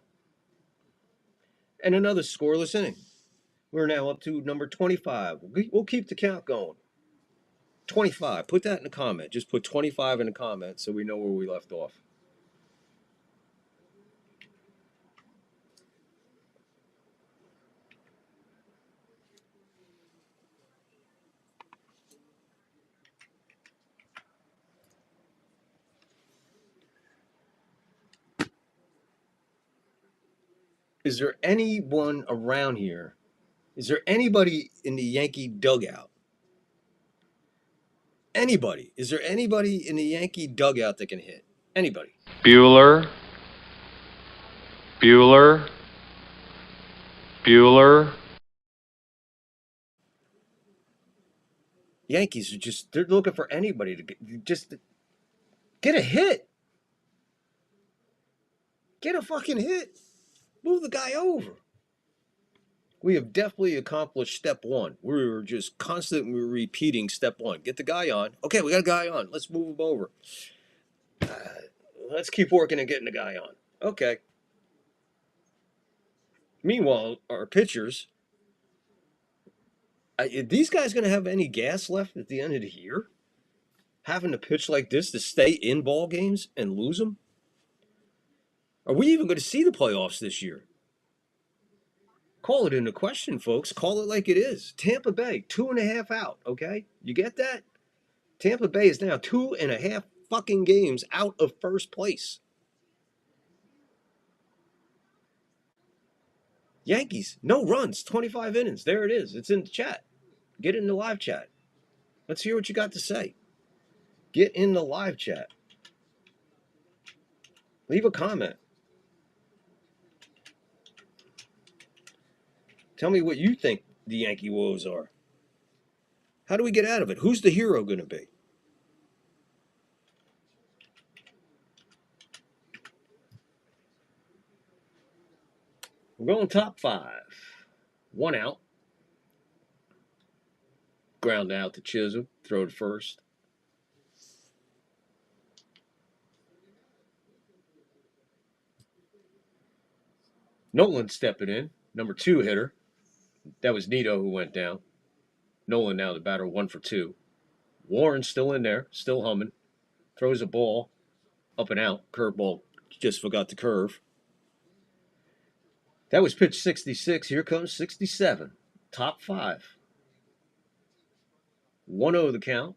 [SPEAKER 5] And another scoreless inning. We're now up to number 25. We'll keep the count going. 25. Put that in the comment. Just put 25 in the comment so we know where we left off. Is there anyone around here? Is there anybody in the Yankee dugout? Anybody? Is there anybody in the Yankee dugout that can hit? Anybody?
[SPEAKER 3] Bueller. Bueller. Bueller.
[SPEAKER 5] Yankees are they're looking for anybody to just get a hit. Get a fucking hit. Move the guy over. We have definitely accomplished step 1. We were just constantly repeating step 1. Get the guy on. Okay, we got a guy on. Let's move him over. Let's keep working and getting the guy on. Okay. Meanwhile, our pitchers, are these guys going to have any gas left at the end of the year? Having to pitch like this to stay in ball games and lose them? Are we even going to see the playoffs this year? Call it into question, folks. Call it like it is. Tampa Bay, 2.5 out, okay? You get that? Tampa Bay is now 2.5 fucking games out of first place. Yankees, no runs, 25 innings. There it is. It's in the chat. Get in the live chat. Let's hear what you got to say. Get in the live chat. Leave a comment. Tell me what you think the Yankee woes are. How do we get out of it? Who's the hero going to be? We're going top 5. 1 out. Ground out to Chisholm. Throw to first. Nolan stepping in. Number 2 hitter. That was Nito who went down. Nolan now the batter, 1 for 2. Warren still in there, still humming. Throws a ball up and out. Curveball, just forgot the curve. That was pitch 66. Here comes 67. Top 5. 1-0 the count.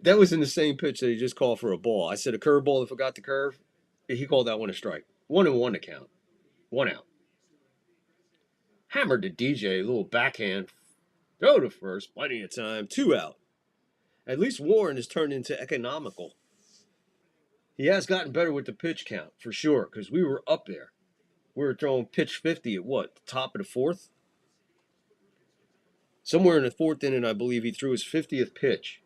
[SPEAKER 5] That was in the same pitch that he just called for a ball. I said a curveball and forgot the curve. He called that one a strike. 1-1 to count. 1 out. Hammered to DJ, a little backhand. Throw to first, plenty of time. 2 out. At least Warren has turned into economical. He has gotten better with the pitch count, for sure, because we were up there. We were throwing pitch 50 at what? The top of the 4th? Somewhere in the 4th inning, I believe he threw his 50th pitch.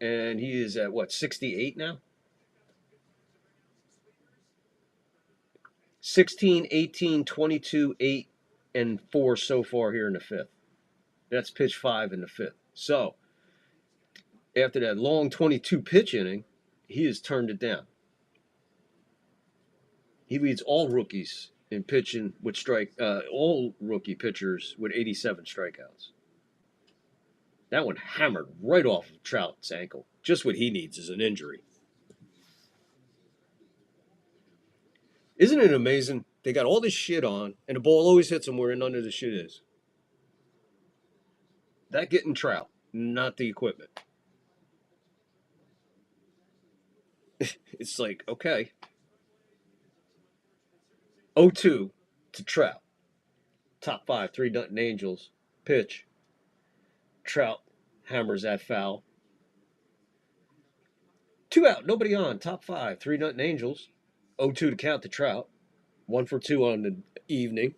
[SPEAKER 5] And he is at what, 68 now? 16, 18, 22, 8, and 4 so far here in the 5th. That's pitch 5 in the 5th. So, after that long 22 pitch inning, he has turned it down. He leads all rookies in pitching with all rookie pitchers with 87 strikeouts. That one hammered right off of Trout's ankle. Just what he needs is an injury. Isn't it amazing? They got all this shit on, and the ball always hits them where none of the shit is. That getting Trout, not the equipment. It's like, okay. 0-2 to Trout. Top 5, 3 Nuttin' Angels. Pitch. Trout hammers that foul. 2 out, nobody on. Top 5, 3 Nuttin' Angels. 0-2 to count to Trout. 1 for 2 on the evening.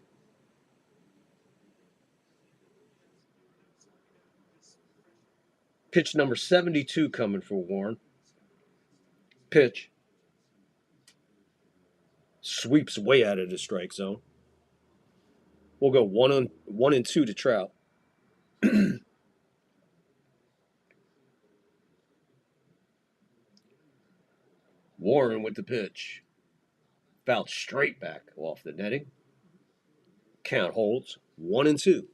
[SPEAKER 5] Pitch number 72 coming for Warren. Pitch. Sweeps way out of the strike zone. We'll go 1 and 2 to Trout. Warren with the pitch. Fouled straight back off the netting. Count holds 1 and 2.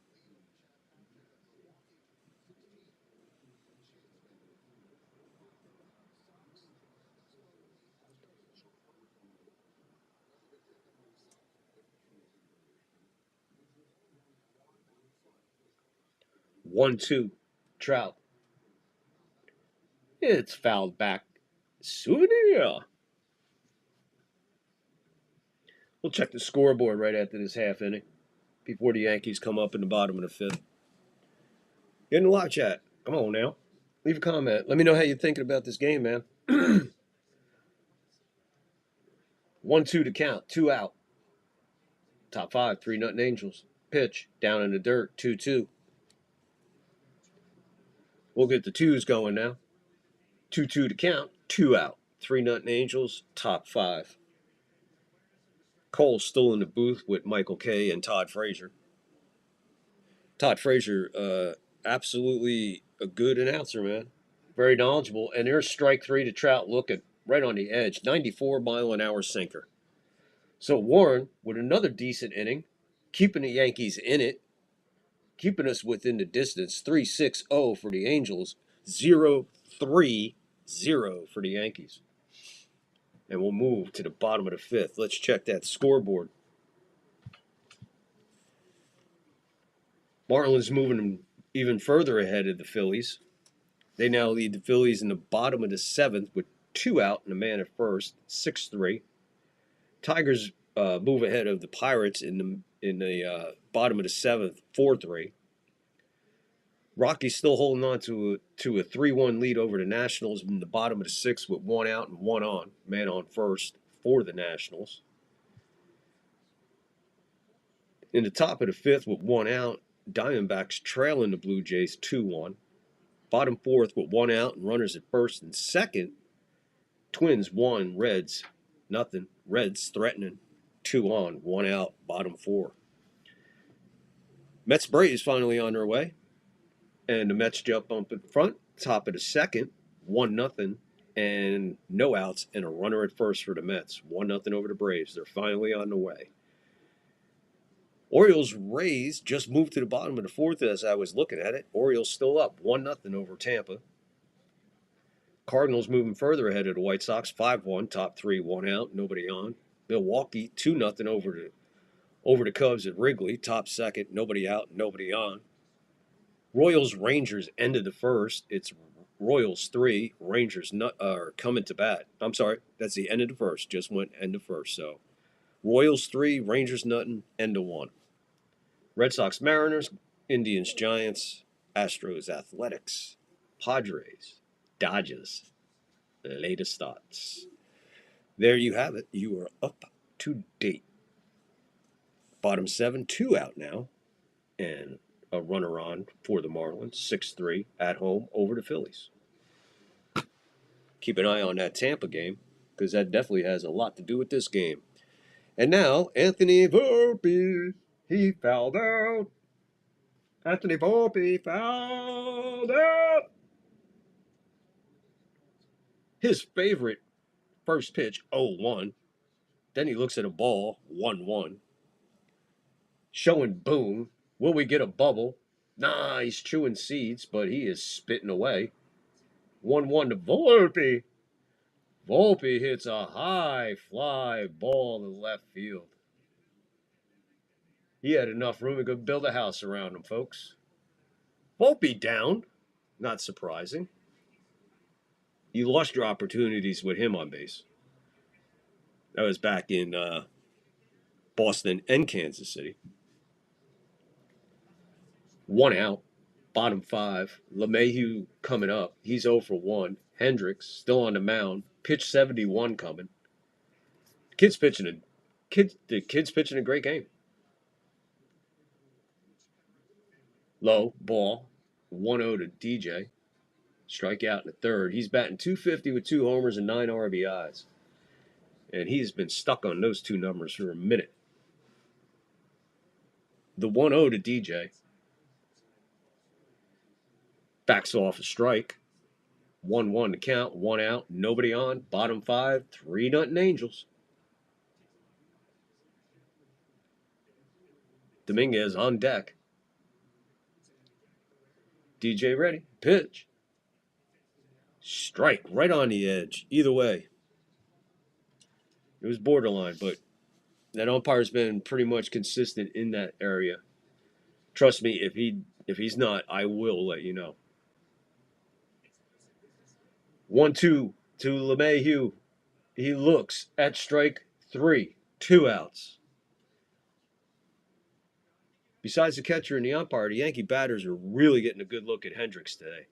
[SPEAKER 5] One, 2, Trout. It's fouled back. Souvenir. We'll check the scoreboard right after this half inning before the Yankees come up in the bottom of the 5th. Get in the live chat. Come on now. Leave a comment. Let me know how you're thinking about this game, man. 1-2 to count. 2 out. Top 5, 3 Nuttin' Angels. Pitch. Down in the dirt. 2-2. We'll get the 2s going now. 2-2 to count. 2 out. 3 Nuttin' Angels. Top 5. Cole's still in the booth with Michael Kay and Todd Frazier. Todd Frazier, absolutely a good announcer, man. Very knowledgeable. And there's strike 3 to Trout looking right on the edge. 94-mile-an-hour sinker. So Warren with another decent inning, keeping the Yankees in it, keeping us within the distance. 3-6-0 for the Angels. 0-3-0 for the Yankees. And we'll move to the bottom of the fifth. Let's check that scoreboard. Marlins moving even further ahead of the Phillies. They now lead the Phillies in the bottom of the seventh with 2 out and a man at first, 6-3. Tigers move ahead of the Pirates in the bottom of the seventh, 4-3. Rockies still holding on to a 3-1 lead over the Nationals in the bottom of the sixth with 1 out and 1 on, man on first for the Nationals. In the top of the fifth with 1 out, Diamondbacks trailing the Blue Jays 2-1. Bottom fourth with 1 out and runners at first and second. Twins 1, Reds nothing. Reds threatening 2 on, 1 out, bottom four. Mets Braves finally on their way. And the Mets jump up in front, top of the second, 1-0, and no outs and a runner at first for the Mets. 1-0 over the Braves. They're finally on the way. Orioles Rays just moved to the bottom of the fourth as I was looking at it. Orioles still up, 1-0 over Tampa. Cardinals moving further ahead of the White Sox, 5-1, top three, 1 out, nobody on. Milwaukee, 2-0 over the Cubs at Wrigley, top second, nobody out, nobody on. Royals Rangers ended the first. It's Royals 3, Rangers are coming to bat. I'm sorry, that's the end of the first. Just went end of first. So Royals 3, Rangers nothing, end of 1. Red Sox Mariners, Indians Giants, Astros Athletics, Padres, Dodgers. Latest thoughts. There you have it. You are up to date. Bottom 7, 2 out now, and a runner on for the Marlins, 6-3 at home over the Phillies. Keep an eye on that Tampa game because that definitely has a lot to do with this game. And now, Anthony Volpe, he fouled out. Anthony Volpe fouled out. His favorite first pitch, 0-1. Then he looks at a ball, 1-1. Showing Boone, will we get a bubble? Nah, he's chewing seeds, but he is spitting away. 1-1 to Volpe. Volpe hits a high fly ball to left field. He had enough room to go build a house around him, folks. Volpe down. Not surprising. You lost your opportunities with him on base. That was back in Boston and Kansas City. 1 out. Bottom 5. LeMahieu coming up. He's 0 for 1. Hendricks still on the mound. Pitch 71 coming. The kid's pitching a great game. Low ball. 1-0 to DJ. Strikeout in the third. He's batting .250 with 2 homers and 9 RBIs. And he's been stuck on those 2 numbers for a minute. The 1-0 to DJ. Backs off a strike. 1-1 to count. 1 out. Nobody on. Bottom 5. 3-0 Angels. Dominguez on deck. DJ ready. Pitch. Strike right on the edge. Either way. It was borderline, but that umpire's been pretty much consistent in that area. Trust me, if he's not, I will let you know. 1-2 to LeMahieu. He looks at strike 3. 2 outs. Besides the catcher and the umpire, the Yankee batters are really getting a good look at Hendricks today.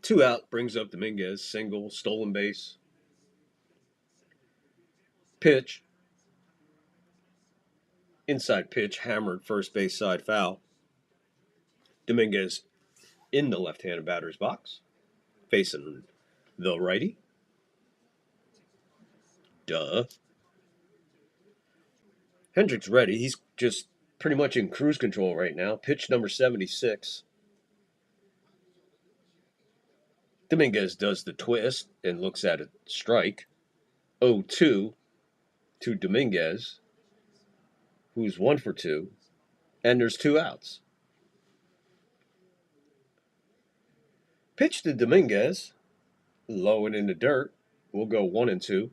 [SPEAKER 5] Two out brings up Dominguez. Single, stolen base. Pitch. Inside pitch, hammered first base side foul. Dominguez in the left-handed batter's box, facing the righty. Duh. Hendricks ready. He's just pretty much in cruise control right now. Pitch number 76. Dominguez does the twist and looks at a strike. 0-2 to Dominguez, who's 1 for 2, and there's 2 outs. Pitch to Dominguez, low and in the dirt. We'll go 1-2.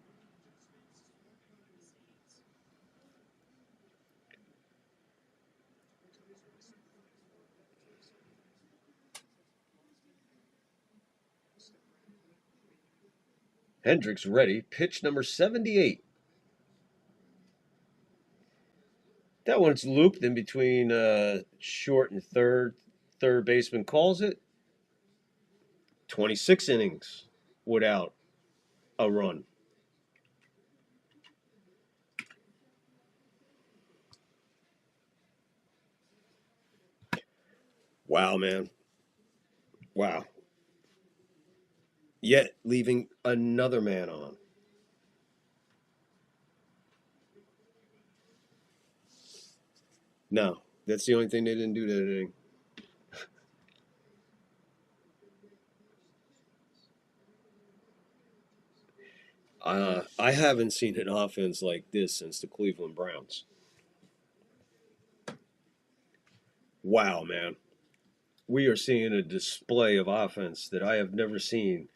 [SPEAKER 5] Hendricks ready. Pitch number 78. That one's looped in between short and third. Third baseman calls it. 26 innings without a run. Wow, man. Wow. Yet leaving another man on. No, that's the only thing they didn't do that inning. I haven't seen an offense like this since the Cleveland Browns. Wow, man. We are seeing a display of offense that I have never seen,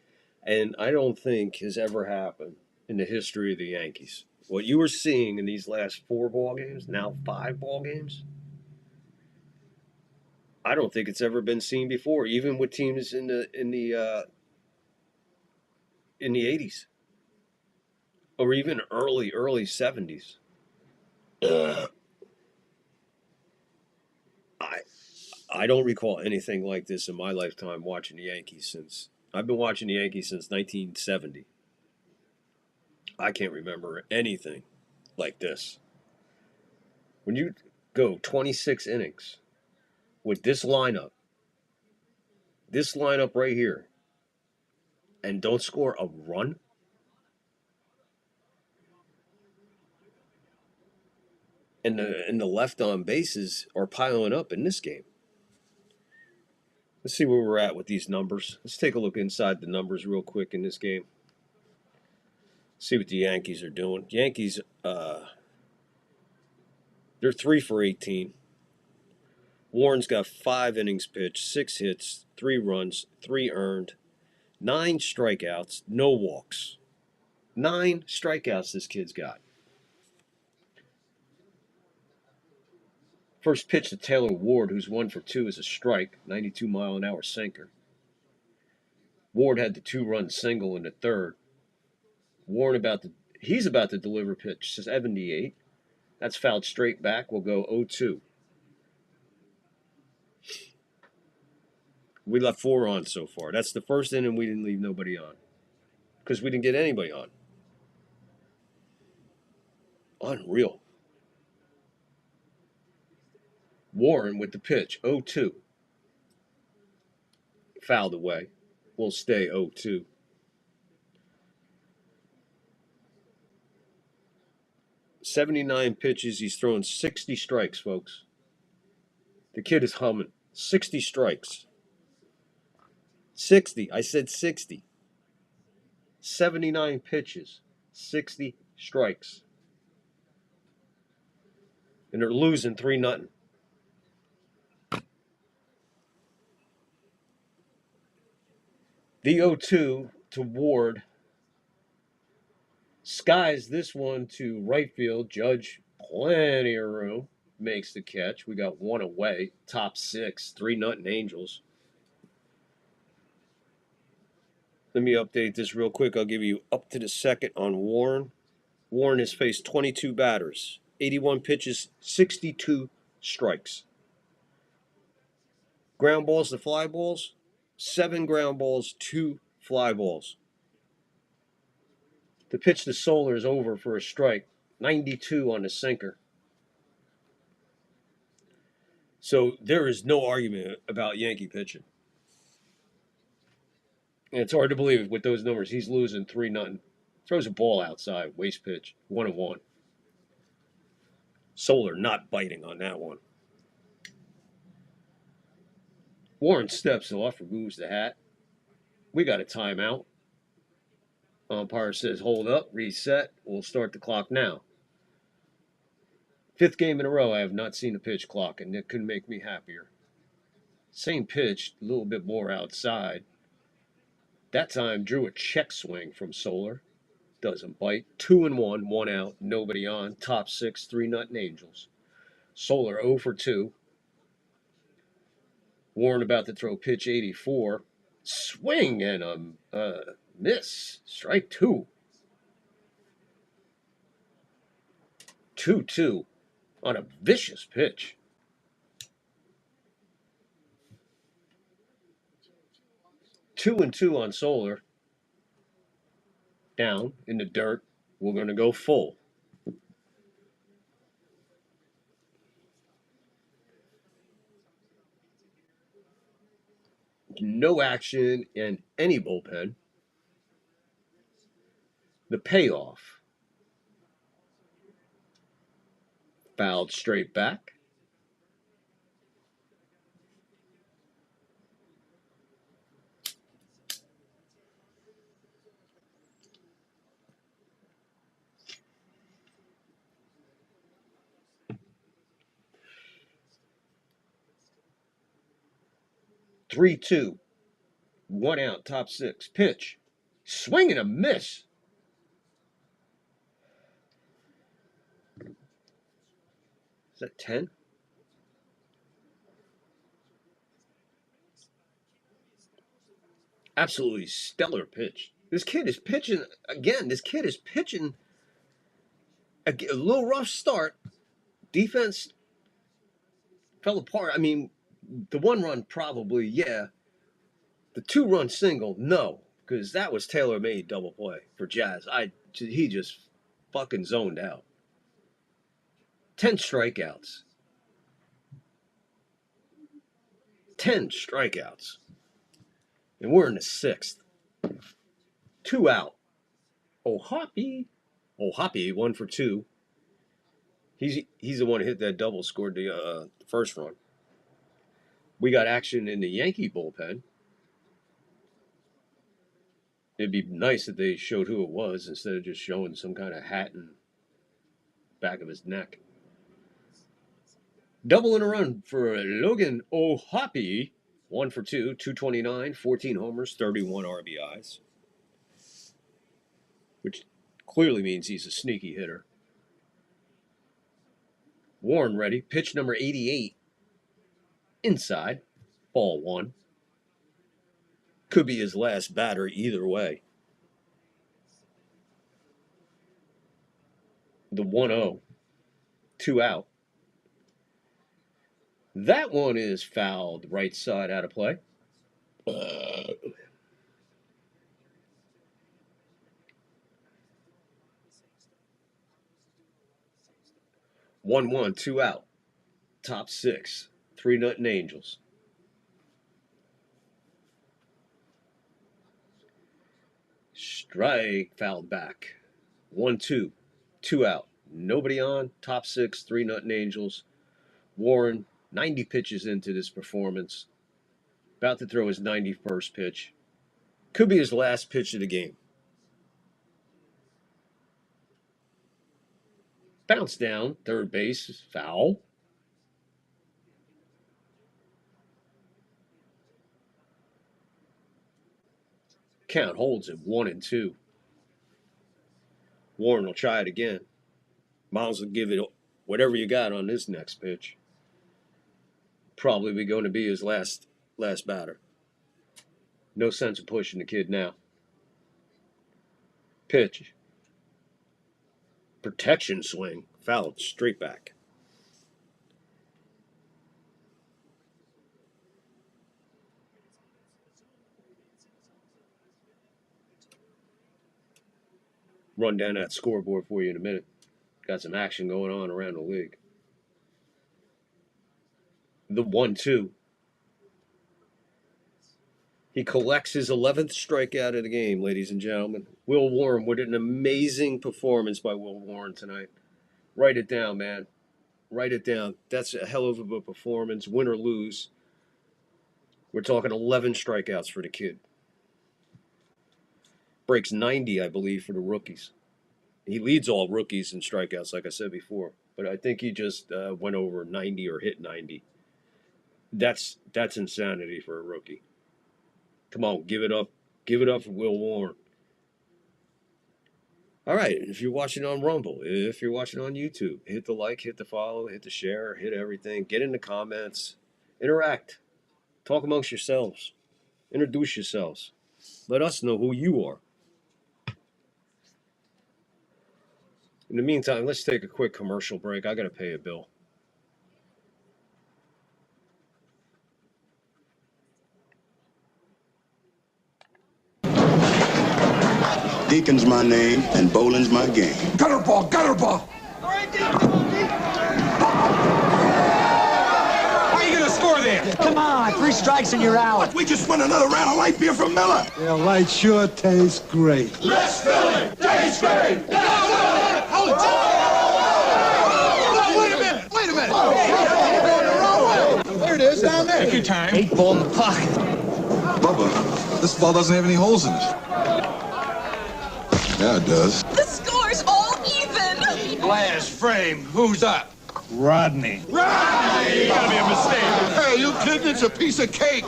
[SPEAKER 5] and I don't think has ever happened in the history of the Yankees. What you are seeing in these last 4 ball games, now 5 ball games, I don't think it's ever been seen before, even with teams in the 80s or even early 70s. I I don't recall anything like this in my lifetime watching the Yankees since I've been watching the Yankees since 1970. I can't remember anything like this. When you go 26 innings with this lineup right here, and don't score a run, and the left on bases are piling up in this game. Let's see where we're at with these numbers. Let's take a look inside the numbers real quick in this game. See what the Yankees are doing. Yankees, they're 3 for 18. Warren's got 5 innings pitched, 6 hits, 3 runs, 3 earned, 9 strikeouts, no walks. 9 strikeouts this kid's got. First pitch to Taylor Ward, who's 1 for 2, is a strike, 92-mile-an-hour sinker. Ward had the 2-run single in the third. He's about to deliver pitch 78. That's fouled straight back. We'll go 0-2. We left 4 on so far. That's the first inning we didn't leave nobody on because we didn't get anybody on. Unreal. Warren with the pitch, 0-2. Fouled away. We'll stay 0-2. "79 pitches. He's thrown 60 strikes, folks. The kid is humming. 60 strikes. 60. I said 60. 79 pitches. 60 strikes. And they're losing 3-0. The 0-2 to Ward skies this one to right field. Judge, plenty of room, makes the catch. We got 1 away. Top 6, 3-0 Angels. Let me update this real quick. I'll give you up to the second on Warren. Warren has faced 22 batters, 81 pitches, 62 strikes. Ground balls to fly balls, 7 ground balls, 2 fly balls. The pitch to Soler is over for a strike, 92 on the sinker. So there is no argument about Yankee pitching. And it's hard to believe with those numbers. He's losing 3-0. Throws a ball outside, waste pitch, 1-1. Soler not biting on that one. Warren steps off, removes the hat. We got a timeout. Umpire says hold up, reset. We'll start the clock now. 5th game in a row I have not seen a pitch clock, and it couldn't make me happier. Same pitch, a little bit more outside. That time drew a check swing from Solar. Doesn't bite. 2-1, 1 out, nobody on. Top 6, 3-0 Angels. Solar 0 for 2. Warren about to throw pitch 84. Swing and a miss. Strike 2. 2-2 on a vicious pitch. Two and two on Solar. Down in the dirt. We're going to go full. No action in any bullpen. The payoff. Fouled straight back. Three, 2. 1 out, top 6. Pitch. Swing and a miss. Is that 10? Absolutely stellar pitch. This kid is pitching again. This kid is pitching a little rough start. Defense fell apart. I mean, the 1-run probably, yeah. The 2-run single, no, because that was tailor-made double play for Jazz. He just fucking zoned out. 10 strikeouts. 10 strikeouts. And we're in the 6th. 2 out. Oh, Hoppy, 1 for 2. He's the one who hit that double, scored the first run. We got action in the Yankee bullpen. It'd be nice if they showed who it was instead of just showing some kind of hat and back of his neck. Double in a run for Logan O'Hoppe. 1 for 2, 229, 14 homers, 31 RBIs. Which clearly means he's a sneaky hitter. Warren ready. Pitch number 88. Inside. Ball 1. Could be his last batter either way. The 1-0. 2 out. That one is fouled right side out of play. 1-1, 2 out. Top 6, 3-0 Angels. Strike, fouled back. 1-2, 2 out. Nobody on. Top 6, 3-0 Angels. Warren, 90 pitches into this performance. About to throw his 91st pitch. Could be his last pitch of the game. Bounce down, third base, foul. Count holds it 1-2. Warren will try it again. Miles will give it whatever you got on this next pitch. Probably going to be his last batter. No sense of pushing the kid now. Pitch. Protection swing. Fouled straight back. Run down that scoreboard for you in a minute. Got some action going on around the league. The 1-2. He collects his 11th strikeout of the game, ladies and gentlemen. Will Warren, what an amazing performance by Will Warren tonight. Write it down, man. Write it down. That's a hell of a performance, win or lose. We're talking 11 strikeouts for the kid. Breaks 90, I believe, for the rookies. He leads all rookies in strikeouts, like I said before. But I think he just went over 90 or hit 90. That's insanity for a rookie. Come on, give it up. Give it up for Will Warren. All right, if you're watching on Rumble, if you're watching on YouTube, hit the like, hit the follow, hit the share, hit everything. Get in the comments. Interact. Talk amongst yourselves. Introduce yourselves. Let us know who you are. In the meantime, let's take a quick commercial break. I got to pay a bill.
[SPEAKER 7] Deacon's my name, and bowling's my game.
[SPEAKER 8] Gutter ball, gutter ball!
[SPEAKER 9] All right, Deacon, come on, Deacon.
[SPEAKER 8] How are you gonna score there?
[SPEAKER 9] Come on, 3 strikes and you're out.
[SPEAKER 7] We just won another round of light beer from Miller.
[SPEAKER 10] Yeah, light sure tastes great.
[SPEAKER 8] Let's fill it! Tastes great! Hold it! Wait a minute! Wait a minute! There it is, down there. Take your time.
[SPEAKER 9] 8 ball in the pocket.
[SPEAKER 10] Bubba, this ball doesn't have any holes in it. Yeah, it does.
[SPEAKER 11] The score's all even.
[SPEAKER 8] Glass frame, who's up?
[SPEAKER 10] Rodney.
[SPEAKER 8] Rodney! Gotta be a mistake.
[SPEAKER 7] Hey, you kidding? It's a piece of cake.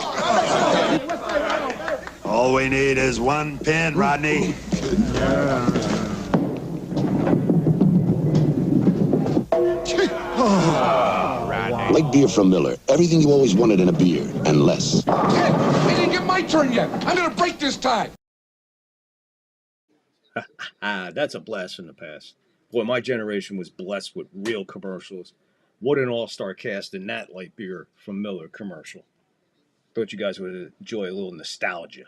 [SPEAKER 12] All we need is 1 pin, Rodney.
[SPEAKER 7] Light beer from Miller. Everything you always wanted in a beer, and less.
[SPEAKER 8] I didn't get my turn yet. I'm gonna break this tie.
[SPEAKER 5] That's a blast from the past. Boy, my generation was blessed with real commercials. What an all-star cast in that light beer from Miller commercial. Thought you guys would enjoy a little nostalgia.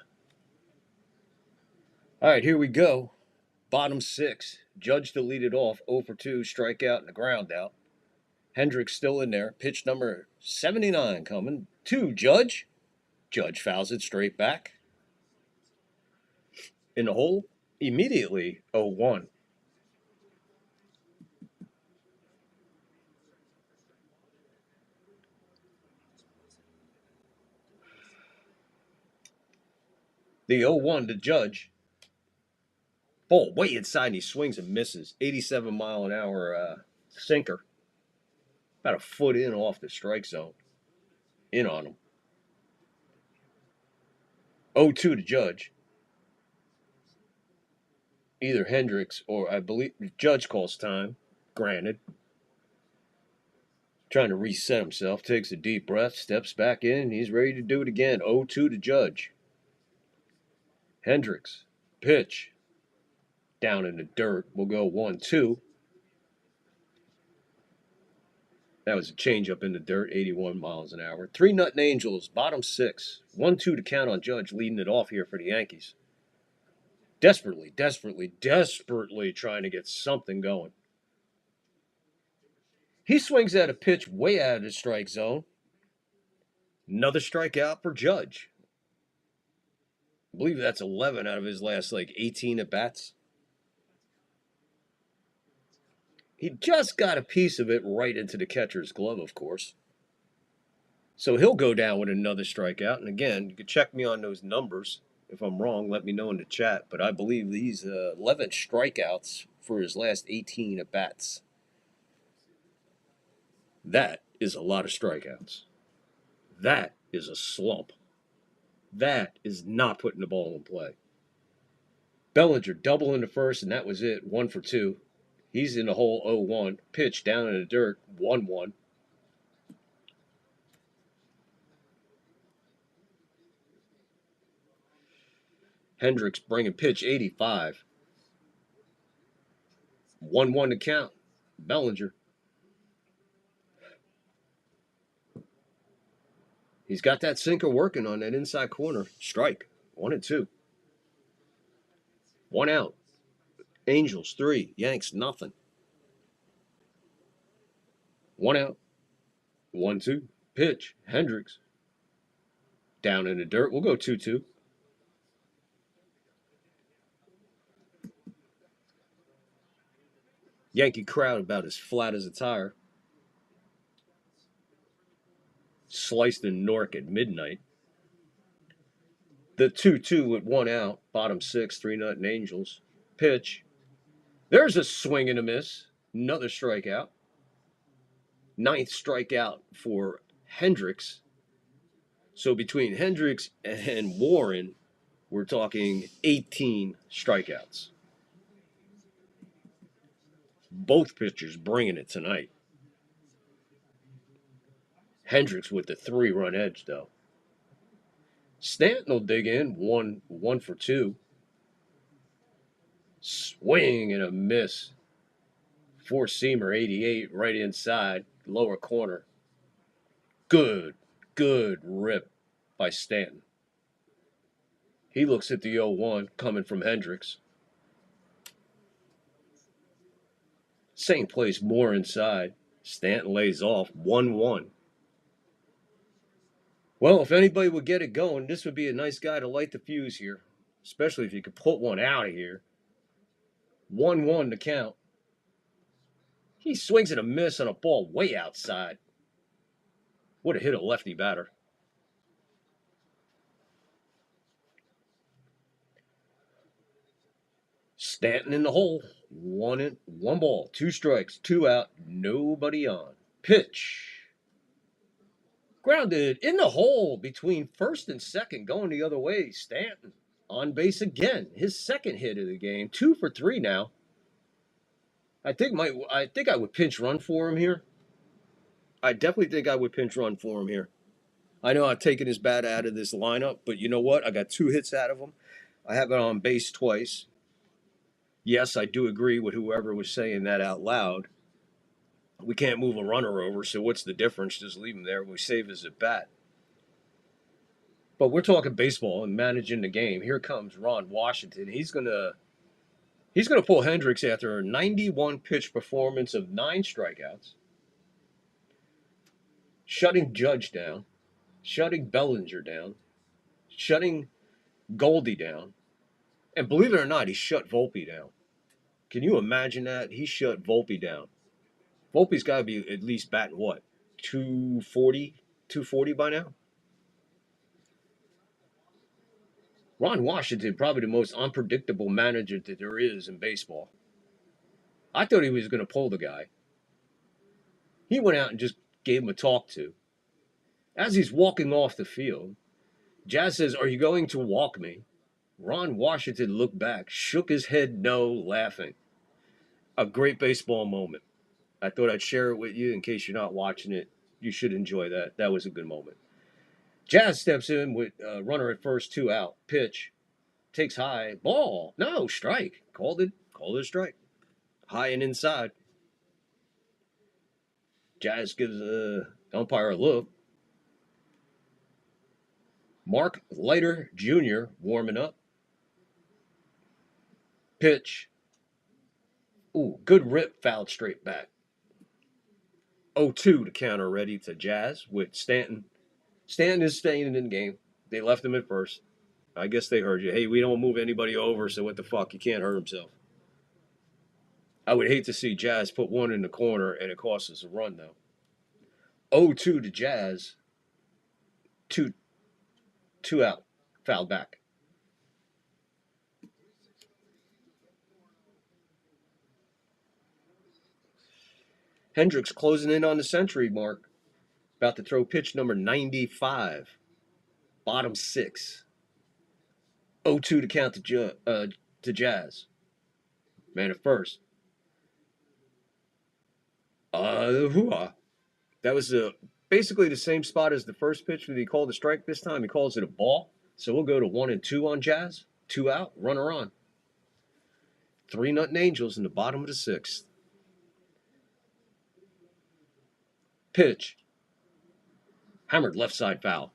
[SPEAKER 5] All right, here we go. Bottom 6. Judge to lead it off. 0 for 2, strikeout and a ground out. Hendricks still in there. Pitch number 79 coming. 2, Judge. Judge fouls it straight back. In the hole. Immediately 0-1. The 0-1 to Judge. Ball way inside and he swings and misses. 87-mile-an-hour sinker. About a foot in off the strike zone. In on him. 0-2 to Judge. Either Hendricks or I believe Judge calls time. Granted. Trying to reset himself. Takes a deep breath. Steps back in. He's ready to do it again. 0-2 to Judge. Hendricks. Pitch. Down in the dirt. We'll go 1-2. That was a changeup in the dirt. 81 miles an hour. 3-0 Angels. Bottom 6. 1-2 to count on Judge. Leading it off here for the Yankees. Desperately trying to get something going. He swings at a pitch way out of the strike zone. Another strikeout for Judge. I believe that's 11 out of his last 18 at-bats. He just got a piece of it right into the catcher's glove, of course. So he'll go down with another strikeout. And again, you can check me on those numbers. If I'm wrong, let me know in the chat. But I believe these 11 strikeouts for his last 18 at-bats. That is a lot of strikeouts. That is a slump. That is not putting the ball in play. Bellinger double in the first, and that was it. 1 for 2. He's in the hole 0-1. Pitch down in the dirt. 1-1. Hendricks bringing pitch 85. 1-1 to count. Bellinger. He's got that sinker working on that inside corner. Strike. 1-2. 1 out. Angels 3. Yanks nothing. 1 out. 1-2. Pitch. Hendricks. Down in the dirt. We'll go 2-2. Yankee crowd about as flat as a tire. Sliced in Newark at midnight. The 2-2 with 1 out, bottom 6, 3-0 Angels. Pitch. There's a swing and a miss. Another strikeout. 9th strikeout for Hendricks. So between Hendricks and Warren, we're talking 18 strikeouts. Both pitchers bringing it tonight. Hendricks with the 3-run edge, though. Stanton will dig in, one for 2. Swing and a miss. Four-seamer, 88, right inside, lower corner. Good rip by Stanton. He looks at the 0-1 coming from Hendricks. Same place, more inside. Stanton lays off, 1-1. Well, if anybody would get it going, this would be a nice guy to light the fuse here, especially if you could put one out of here. 1-1 to count. He swings and a miss on a ball way outside. Would have hit a lefty batter. Stanton in the hole. One ball, 2 strikes, 2 out, nobody on. Pitch. Grounded in the hole between first and second, going the other way. Stanton on base again. His second hit of the game. 2 for 3 now. I think I would pinch run for him here. I definitely think I would pinch run for him here. I know I've taken his bat out of this lineup, but you know what? I got 2 hits out of him. I have it on base twice. Yes, I do agree with whoever was saying that out loud. We can't move a runner over, so what's the difference? Just leave him there. We save his at bat. But we're talking baseball and managing the game. Here comes Ron Washington. He's gonna pull Hendricks after a 91 pitch performance of 9 strikeouts, shutting Judge down, shutting Bellinger down, shutting Goldie down, and believe it or not, he shut Volpe down. Can you imagine that? He shut Volpe down. Volpe's got to be at least batting what? 240 by now? Ron Washington, probably the most unpredictable manager that there is in baseball. I thought he was going to pull the guy. He went out and just gave him a talk to. As he's walking off the field, Jazz says, "Are you going to walk me?" Ron Washington looked back, shook his head no, laughing. A great baseball moment. I thought I'd share it with you in case you're not watching it. You should enjoy that. That was a good moment. Jazz steps in with a runner at first, 2 out. Pitch. Takes high. Ball. No, strike. Called it a strike. High and inside. Jazz gives the umpire a look. Mark Leiter Jr. warming up. Pitch. Ooh, good rip, fouled straight back. 0-2 to counter ready to Jazz with Stanton. Stanton is staying in the game. They left him at first. I guess they heard you. Hey, we don't move anybody over, so what the fuck? He can't hurt himself. I would hate to see Jazz put one in the corner and it costs us a run, though. 0-2 to Jazz. 2 out. Fouled back. Hendricks closing in on the century mark. About to throw pitch number 95. Bottom 6. 0-2 to count to Jazz. Man at first. That was basically the same spot as the first pitch that he called a strike. This time he calls it a ball. So we'll go to 1-2 on Jazz. 2 out, runner on. 3-0 Angels in the bottom of the 6th. Pitch. Hammered left side foul.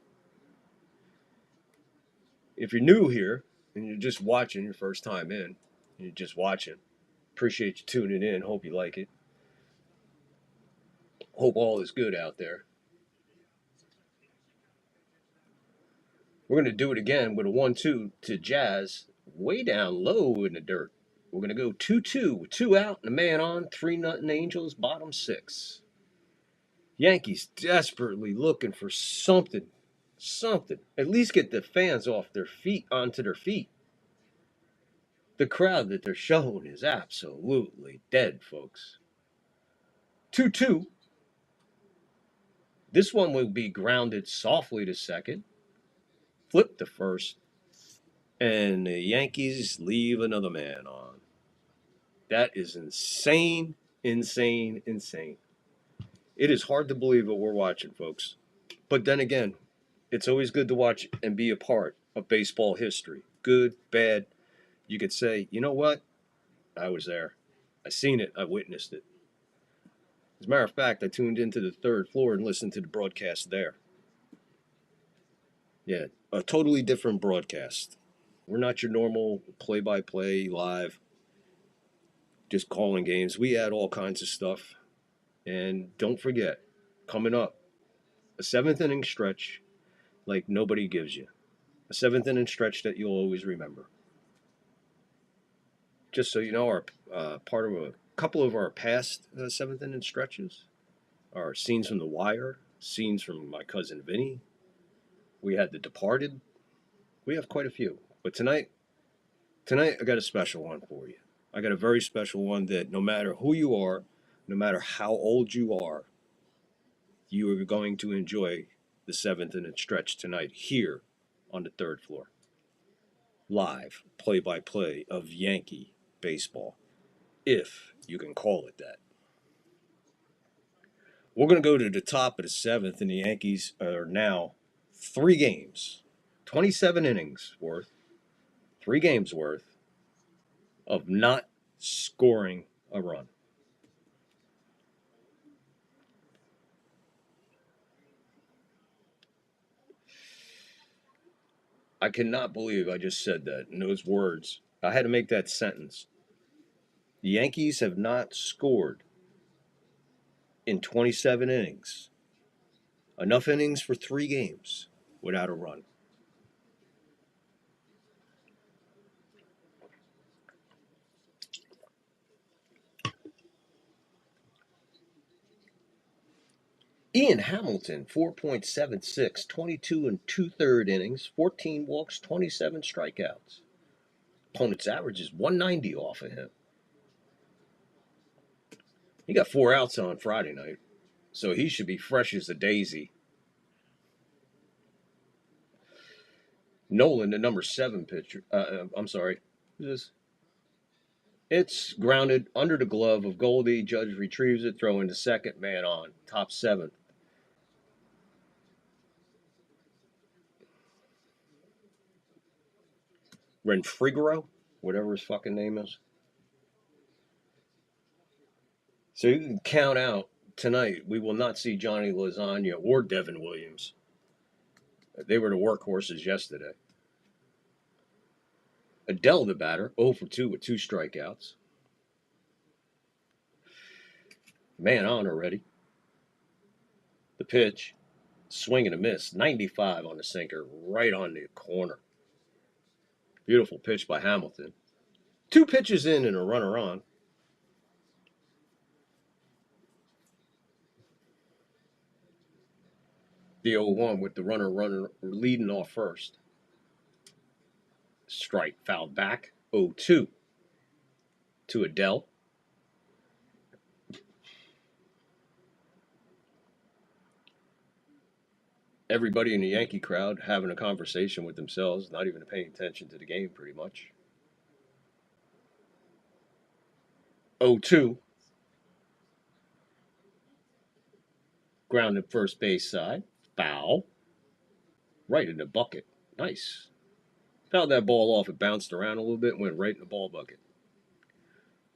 [SPEAKER 5] If you're new here and you're just watching your first time in, and you're just watching, appreciate you tuning in. Hope you like it. Hope all is good out there. We're going to do it again with a 1-2 to Jazz, way down low in the dirt. We're going to go 2-2 with 2 out and a man on. 3-0 Angels, bottom 6. Yankees desperately looking for something Something. At least get the fans off their feet, onto their feet. The crowd that they're showing is absolutely dead, folks. 2-2. This one will be grounded softly to second. Flip to first. And the Yankees leave another man on. That is insane, insane, insane. It is hard to believe what we're watching, folks. But then again, it's always good to watch and be a part of baseball history. Good, bad. You could say, you know what? I was there. I seen it. I witnessed it. As a matter of fact, I tuned into the third floor and listened to the broadcast there. Yeah, a totally different broadcast. We're not your normal play-by-play live, just calling games. We add all kinds of stuff. And don't forget, coming up, a seventh inning stretch like nobody gives you. A seventh inning stretch that you'll always remember. Just so you know, our part of a couple of our past seventh inning stretches are scenes from The Wire, scenes from My Cousin Vinny. We had The Departed. We have quite a few. But tonight I got a special one for you. I got a very special one that no matter who you are, no matter how old you are going to enjoy the seventh inning stretch tonight here on the third floor. Live play-by-play of Yankee baseball, if you can call it that. We're going to go to the top of the seventh, and the Yankees are now 3 games, 27 innings worth, 3 games worth of not scoring a run. I cannot believe I just said that in those words. I had to make that sentence. The Yankees have not scored in 27 innings. Enough innings for 3 games without a run. Ian Hamilton, 4.76, 22 and 2/3 innings, 14 walks, 27 strikeouts. Opponent's average is 190 off of him. He got 4 outs on Friday night, so he should be fresh as a daisy. Nolan, the number 7 pitcher. I'm sorry. Who's this? It's grounded under the glove of Goldie. Judge retrieves it, throwing the second man on. Top 7th. Renfrigaro, whatever his fucking name is. So you can count out tonight. We will not see Johnny Lasagna or Devin Williams. They were the workhorses yesterday. Adele, the batter, 0 for 2 with 2 strikeouts. Man on already. The pitch, swing and a miss, 95 on the sinker, right on the corner. Beautiful pitch by Hamilton. 2 pitches in and a runner on. The 0-1 with the runner leading off first. Strike fouled back. 0-2 to Adele. Everybody in the Yankee crowd having a conversation with themselves, not even paying attention to the game pretty much. 0-2. Grounded first base side. Foul. Right in the bucket. Nice. Fouled that ball off. It bounced around a little bit and went right in the ball bucket.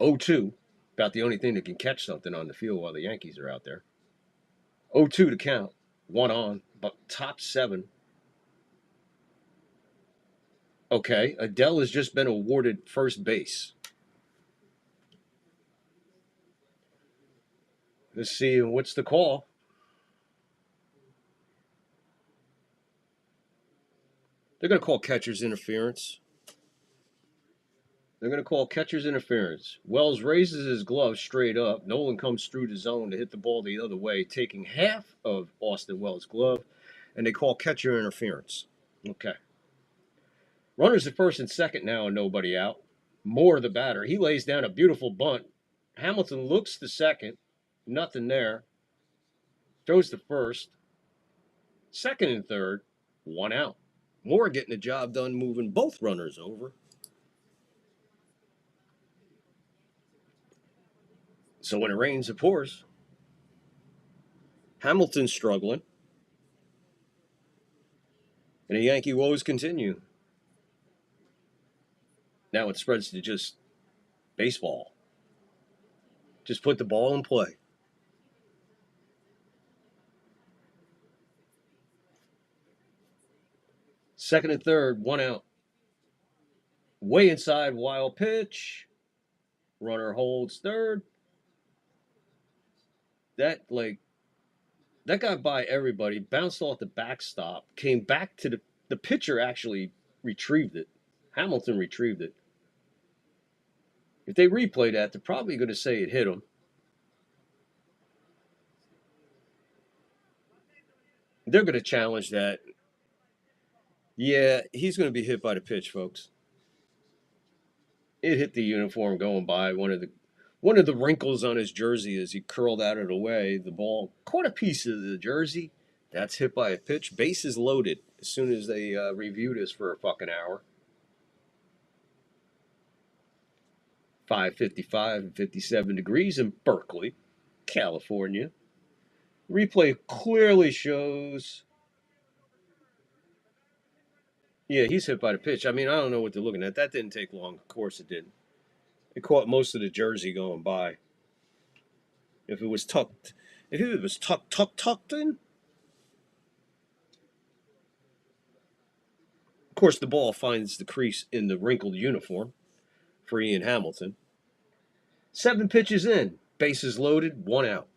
[SPEAKER 5] 0-2. About the only thing that can catch something on the field while the Yankees are out there. 0-2 to count. 1 on. But top 7. Okay. Adele has just been awarded first base. Let's see. What's the call? They're going to call catcher's interference. They're going to call catcher's interference. Wells raises his glove straight up. Nolan comes through the zone to hit the ball the other way, taking half of Austin Wells' glove. and they call catcher interference. Okay. Runners at first and second now, and nobody out. Moore, the batter, he lays down a beautiful bunt. Hamilton looks to second, nothing there. Throws to first. Second and third, one out. Moore getting the job done, moving both runners over. So when it rains, it pours. Hamilton's struggling. And the Yankee woes continue. Now it spreads to just baseball. Just put the ball in play. Second and third, one out. Way inside, wild pitch. Runner holds third. That got by everybody, bounced off the backstop, came back to the pitcher actually retrieved it. Hamilton retrieved it. If they replay that, they're probably going to say it hit him. They're going to challenge that. Yeah, he's going to be hit by the pitch, folks. It hit the uniform going by. One of the wrinkles on his jersey as he curled out of the way. The ball caught a piece of the jersey. That's hit by a pitch. Bases loaded as soon as they review this for a fucking hour. 5:55 and 57 degrees in Berkeley, California. Replay clearly shows. Yeah, he's hit by the pitch. I mean, I don't know what they're looking at. That didn't take long. Of course it didn't. It caught most of the jersey going by. If it was tucked in. Of course, the ball finds the crease in the wrinkled uniform for Ian Hamilton. 7 pitches in. Bases loaded. 1 out.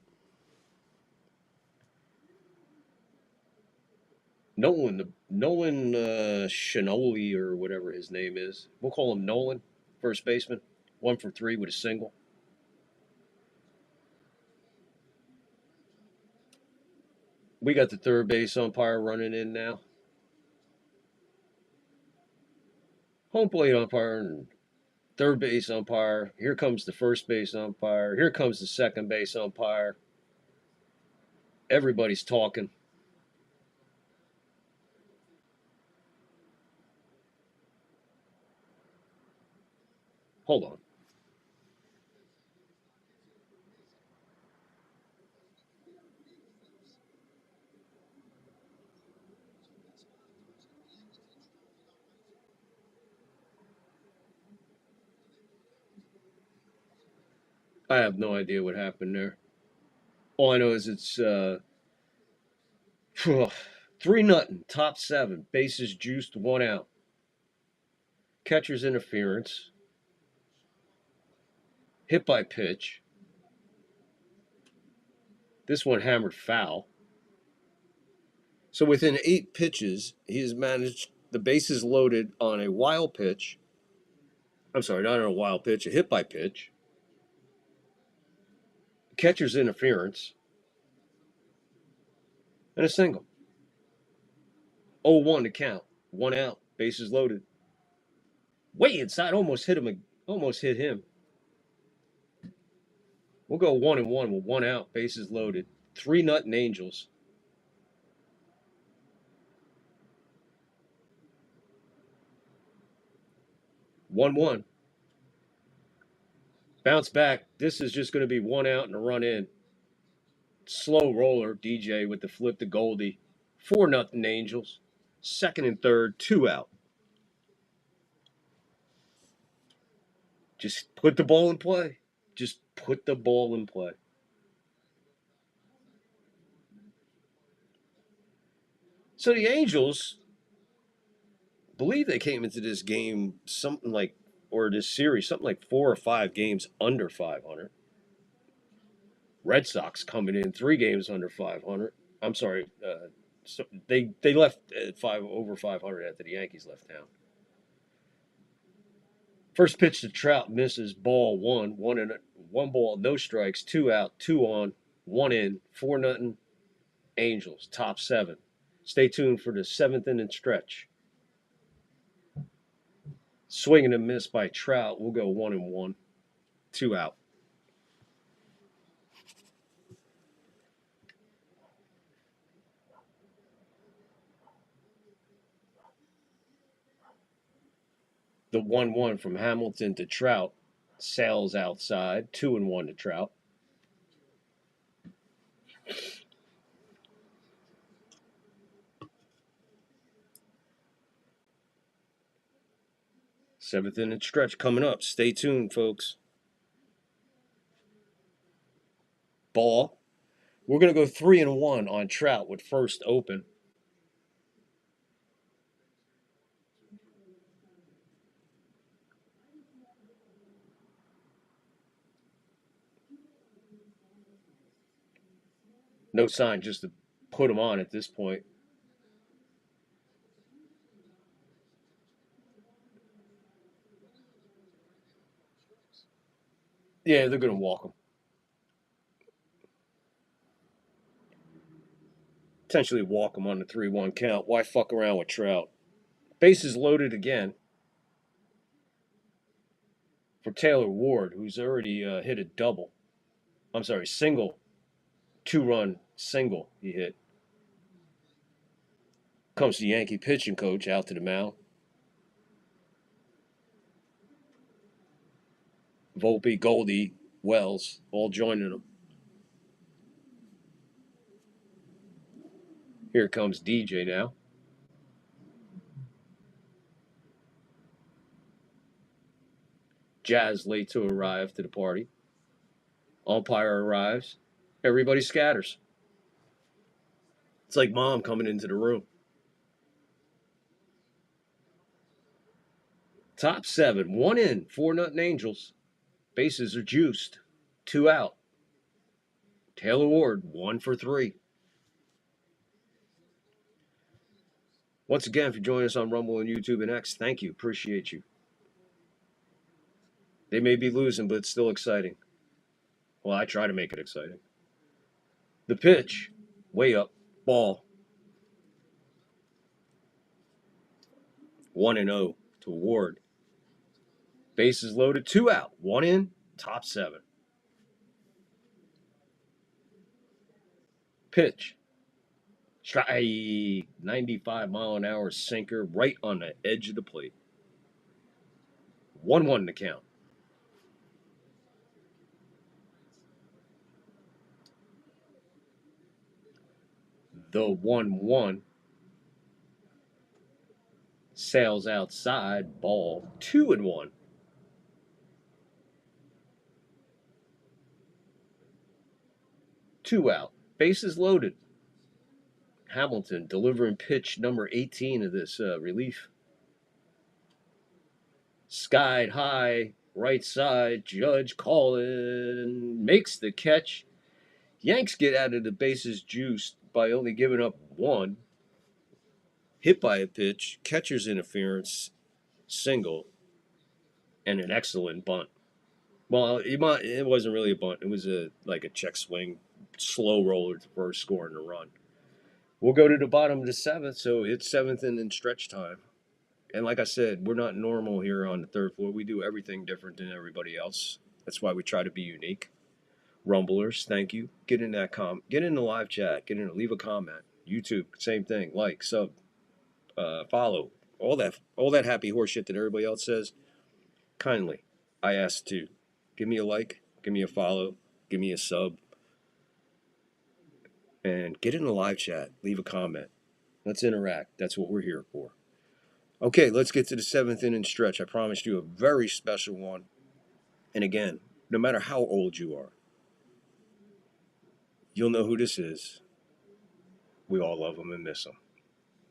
[SPEAKER 5] Nolan Shinoli or whatever his name is. We'll call him Nolan, first baseman. 1 for 3 with a single. We got the third base umpire running in now. Home plate umpire and third base umpire. Here comes the first base umpire. Here comes the second base umpire. Everybody's talking. Hold on. I have no idea what happened there. All I know is it's 3-0, top 7, bases juiced, 1 out. Catcher's interference. Hit by pitch. This one hammered foul. So within 8 pitches, he has managed the bases loaded on a wild pitch. I'm sorry, not on a wild pitch, a hit by pitch. Catcher's interference. And a single. 0-1 to count. 1 out. Bases loaded. Way inside. Almost hit him. We'll go 1-1 with 1 out. Bases loaded. 3-0 Angels. One. Bounce back. This is just going to be 1 out and a run in. Slow roller. DJ with the flip to Goldie. 4-0 Angels. Second and third. 2 out. Just put the ball in play. Just put the ball in play. So the Angels, believe they came into this game this series, something like 4 or 5 games under 500. Red Sox coming in 3 games under 500. I'm sorry, so they left at over 500 after the Yankees left town. First pitch to Trout misses, ball 1, 1 ball, no strikes, 2 out, 2 on, 1 in, 4-0 Angels, top 7. Stay tuned for the 7th inning stretch. Swing and a miss by Trout. We'll go 1-1. 2 out. The 1-1 from Hamilton to Trout sails outside. 2-1 to Trout. Seventh inning stretch coming up. Stay tuned, folks. Ball. We're going to go 3-1 on Trout with first open. No sign just to put him on at this point. Yeah, they're going to walk him. Potentially walk him on the 3-1 count. Why fuck around with Trout? Bases loaded again for Taylor Ward, who's already hit a double. I'm sorry, single. 2-run single he hit. Comes the Yankee pitching coach out to the mound. Volpe, Goldie, Wells, all joining him. Here comes DJ now. Jazz late to arrive to the party. Umpire arrives. Everybody scatters. It's like mom coming into the room. Top 7. 1 in. 4-0 Angels. Bases are juiced. 2 out. Taylor Ward, 1 for 3. Once again, for joining us on Rumble and YouTube and X, thank you. Appreciate you. They may be losing, but it's still exciting. Well, I try to make it exciting. The pitch, way up, ball. 1-0 to Ward. Bases loaded, 2 out. 1 in, top 7. Pitch. Strike, 95-mile-an-hour sinker right on the edge of the plate. 1-1 to count. The 1-1 sails outside, ball. 2-1. Two out. Bases loaded. Hamilton delivering pitch number 18 of this relief. Skied high, right side. Judge calling. Makes the catch. Yanks get out of the bases juiced by only giving up 1. Hit by a pitch. Catcher's interference. Single. And an excellent bunt. Well, it wasn't really a bunt. It was like a check swing. Slow roller to first, scoring a run. We'll go to the bottom of the 7th, so it's 7th inning stretch time. And like I said, we're not normal here on the 3rd floor. We do everything different than everybody else. That's why we try to be unique. Rumblers, thank you. Get in that get in the live chat. Leave a comment. YouTube, same thing. Like, sub, follow. All that happy horse shit that everybody else says. Kindly, I ask to give me a like, give me a follow, give me a sub. And get in the live chat. Leave a comment. Let's interact. That's what we're here for. Okay, let's get to the 7th inning stretch. I promised you a very special one. And again, no matter how old you are, you'll know who this is. We all love him and miss him.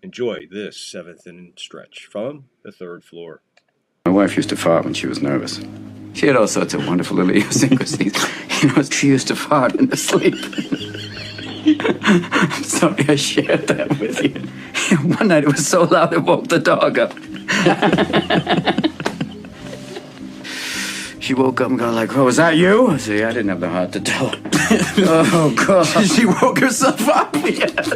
[SPEAKER 5] Enjoy this 7th inning stretch from the 3rd floor.
[SPEAKER 13] My wife used to fart when she was nervous. She had all sorts of wonderful little idiosyncrasies. She used to fart in her sleep. I'm sorry I shared that with you. One night it was so loud it woke the dog up. She woke up and got like, "Oh, was that you?" I said, "I didn't have the heart to tell her." Oh, God. She woke herself up. Yes.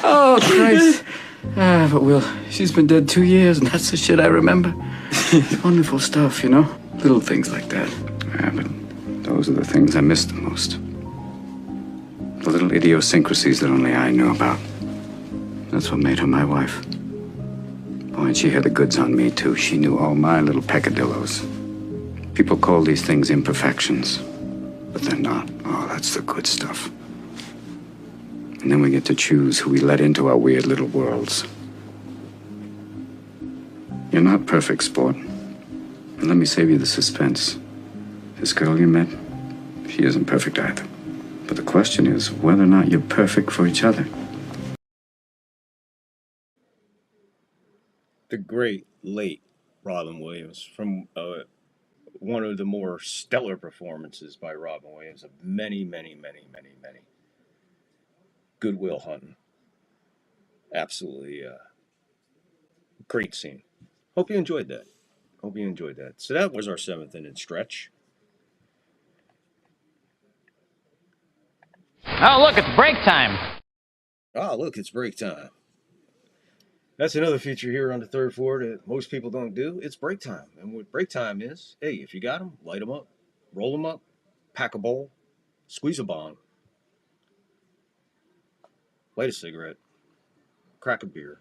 [SPEAKER 13] Oh, Christ. But Will, she's been dead 2 years, and that's the shit I remember. Wonderful stuff, you know? Little things like that. Yeah, but those are the things I miss the most. The little idiosyncrasies that only I knew about. That's what made her my wife. Boy, and she had the goods on me, too. She knew all my little peccadillos. People call these things imperfections, but they're not. Oh, that's the good stuff. And then we get to choose who we let into our weird little worlds. You're not perfect, sport. And let me save you the suspense. This girl you met, she isn't perfect either. But the question is whether or not you're perfect for each other.
[SPEAKER 5] The great late Robin Williams, from one of the more stellar performances by Robin Williams of many, many, many, many, many. Good Will Hunting. Absolutely great scene. Hope you enjoyed that. So that was our 7th inning stretch.
[SPEAKER 14] Oh, look, it's break time.
[SPEAKER 5] Ah, look, it's break time. That's another feature here on the third floor that most people don't do. It's break time. And what break time is, hey, if you got them, light them up, roll them up, pack a bowl, squeeze a bong, light a cigarette, crack a beer,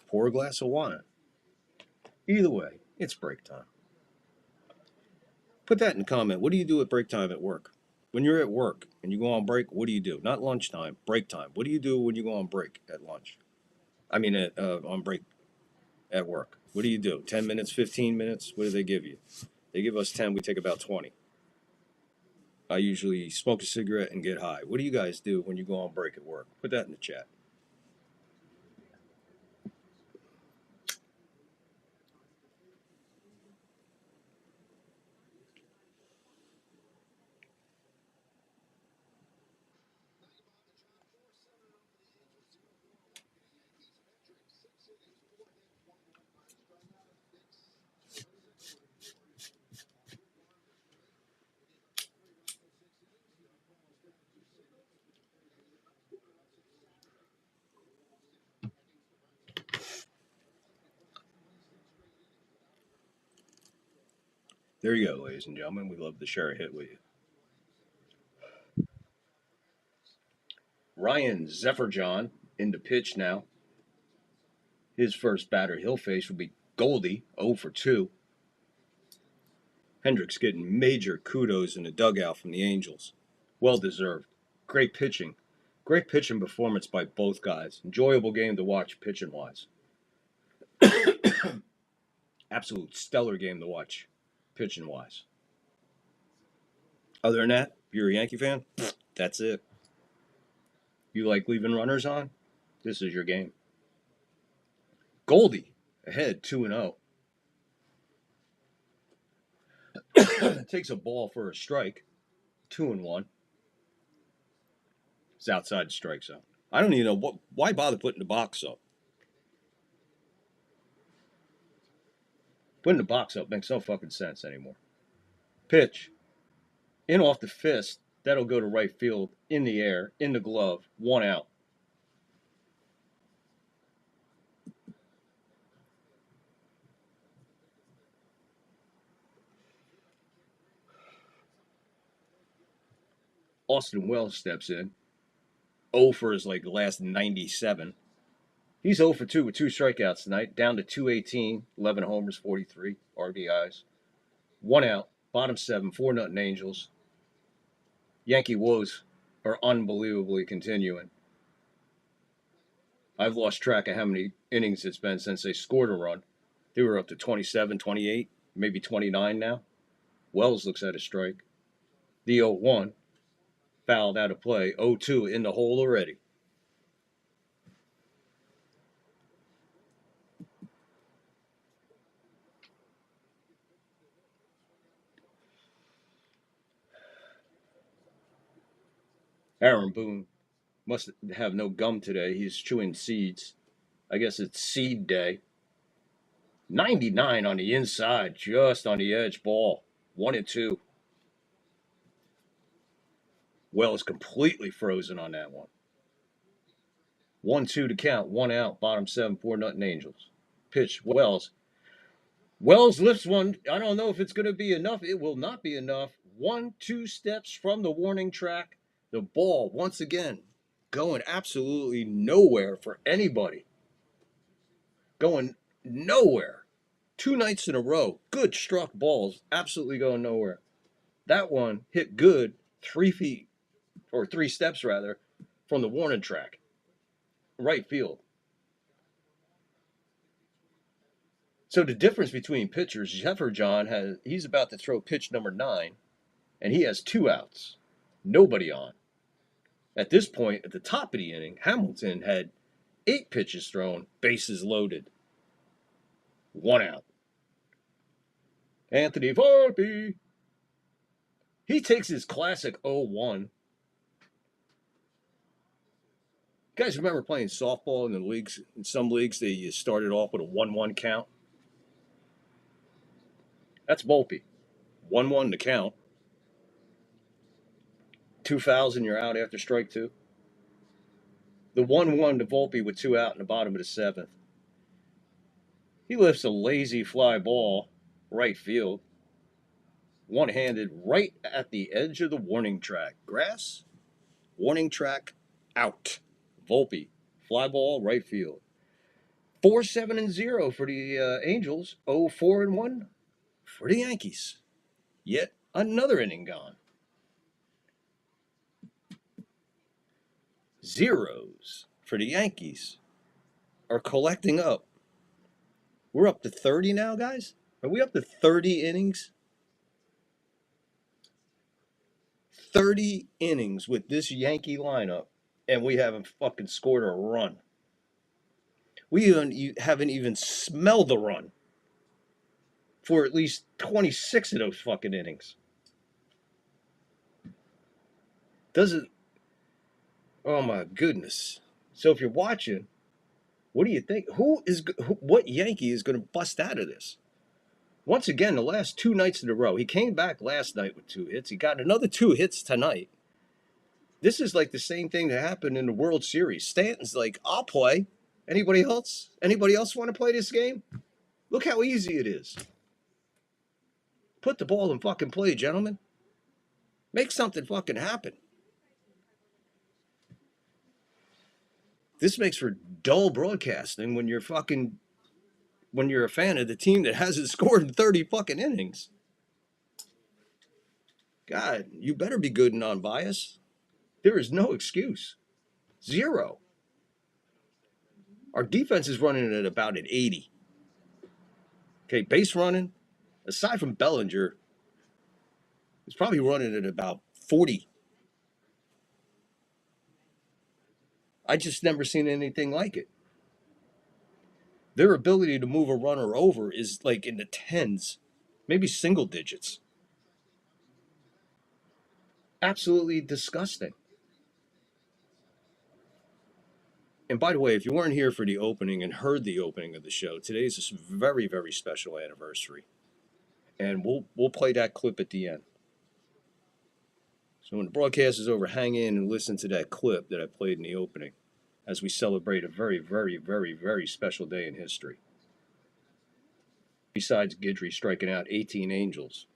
[SPEAKER 5] pour a glass of wine. Either way, it's break time. Put that in the comment. What do you do at break time at work? When you're at work and you go on break, what do you do? Not lunchtime, break time. What do you do when you go on break at lunch? I mean, on break at work. What do you do? 10 minutes, 15 minutes? What do they give you? They give us 10, we take about 20. I usually smoke a cigarette and get high. What do you guys do when you go on break at work? Put that in the chat. There you go, ladies and gentlemen. We love to share a hit with you. Ryan Zephyrjohn in the pitch now. His first batter he'll face will be Goldie, 0 for 2. Hendricks getting major kudos in the dugout from the Angels. Well deserved. Great pitching. Great pitching performance by both guys. Enjoyable game to watch pitching wise. Absolute stellar game to watch pitching wise. Other than that, if you're a Yankee fan, that's it. You like leaving runners on? This is your game. Goldie ahead 2-0. Takes a ball for a strike. 2-1. It's outside the strike zone. I don't even know why bother putting the box up. Putting the box up makes no fucking sense anymore. Pitch. In off the fist. That'll go to right field. In the air. In the glove. 1 out. Austin Wells steps in. 0 for his last 97. He's 0 for 2 with 2 strikeouts tonight. Down to 218. 11 homers, 43 RBIs. 1 out. Bottom 7. 4-0 Angels. Yankee woes are unbelievably continuing. I've lost track of how many innings it's been since they scored a run. They were up to 27, 28, maybe 29 now. Wells looks at a strike. The 0-1 fouled out of play. 0-2 in the hole already. Aaron Boone must have no gum today. He's chewing seeds. I guess it's seed day. 99 on the inside, just on the edge ball. 1-2. Wells completely frozen on that one. 1-2 to count, 1 out, bottom 7, 4-0 Angels. Pitch, Wells. Wells lifts one. I don't know if it's going to be enough. It will not be enough. 1-2 steps from the warning track. The ball, once again, going absolutely nowhere for anybody. Going nowhere. 2 nights in a row. Good struck balls, absolutely going nowhere. That one hit good 3 feet, or 3 steps rather, from the warning track. Right field. So the difference between pitchers, he's about to throw pitch number 9, and he has 2 outs. Nobody on. At this point, at the top of the inning, Hamilton had 8 pitches thrown, bases loaded. 1 out. Anthony Volpe. He takes his classic 0-1. You guys remember playing softball in the leagues? In some leagues, they started off with a 1-1 count. That's Volpe. 1-1 to count. 2 fouls and you're out after strike 2. The 1-1 to Volpe with 2 out in the bottom of the 7th. He lifts a lazy fly ball right field. One-handed right at the edge of the warning track. Grass, warning track, out. Volpe, fly ball, right field. 4-7-0 for the Angels. 0-4-1 for the Yankees. Yet another inning gone. Zeros for the Yankees are collecting up. We're up to 30 now, guys? Are we up to 30 innings? 30 innings with this Yankee lineup, and we haven't fucking scored a run. We haven't even smelled the run for at least 26 of those fucking innings. Doesn't... Oh, my goodness. So if you're watching, what do you think? What Yankee is going to bust out of this? Once again, the last 2 nights in a row. He came back last night with 2 hits. He got another 2 hits tonight. This is like the same thing that happened in the World Series. Stanton's like, I'll play. Anybody else? Anybody else want to play this game? Look how easy it is. Put the ball in fucking play, gentlemen. Make something fucking happen. This makes for dull broadcasting when you're a fan of the team that hasn't scored in 30 fucking innings. God, you better be good and non-biased. There is no excuse. 0. Our defense is running at about an 80. Okay, base running, aside from Bellinger, is probably running at about 40. I just never seen anything like it. Their ability to move a runner over is like in the 10s, maybe single digits. Absolutely disgusting. And by the way, if you weren't here for the opening and heard the opening of the show, today's a very, very special anniversary. And we'll play that clip at the end. So when the broadcast is over, hang in and listen to that clip that I played in the opening as we celebrate a very, very, very, very special day in history. Besides Guidry striking out 18 Angels.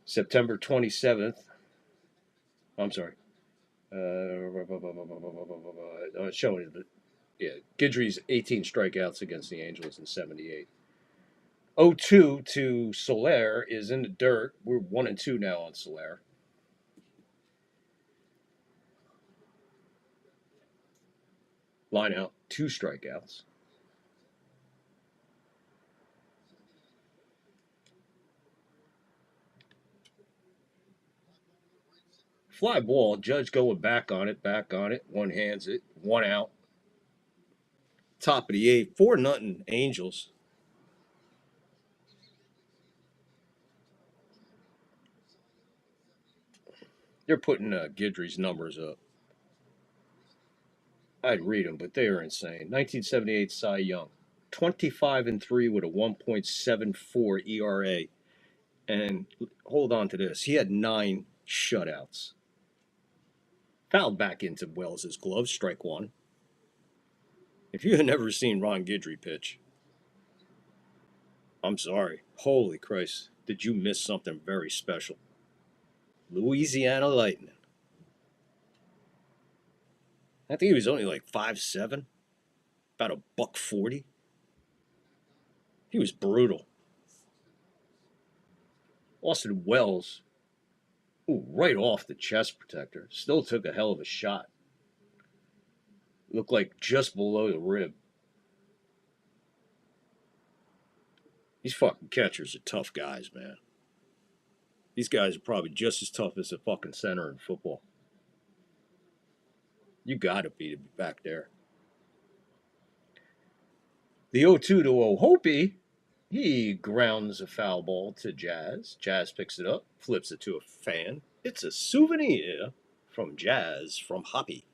[SPEAKER 5] September 27th. I'm sorry. Showing it. Yeah, Guidry's 18 strikeouts against the Angels in 78. 0-2 to Soler is in the dirt. We're 1-2 now on Soler. Line out, 2 strikeouts. Fly ball, Judge going back on it, one hands it, 1 out. Top of the 8th, 4-0 Angels. They're putting Guidry's numbers up. I'd read them, but they are insane. 1978 Cy Young. 25-3 with a 1.74 ERA. And hold on to this. He had 9 shutouts. Fouled back into Wells' glove, strike one. If you had never seen Ron Guidry pitch, I'm sorry. Holy Christ. Did you miss something very special? Louisiana Lightning. I think he was only like 5'7", about a $140. He was brutal. Austin Wells, ooh, right off the chest protector, still took a hell of a shot. Looked like just below the rib. These fucking catchers are tough guys, man. These guys are probably just as tough as a fucking center in football. You gotta be back there. The 0-2 to Hopi. He grounds a foul ball to Jazz. Jazz picks it up, flips it to a fan. It's a souvenir from Jazz from Hoppy.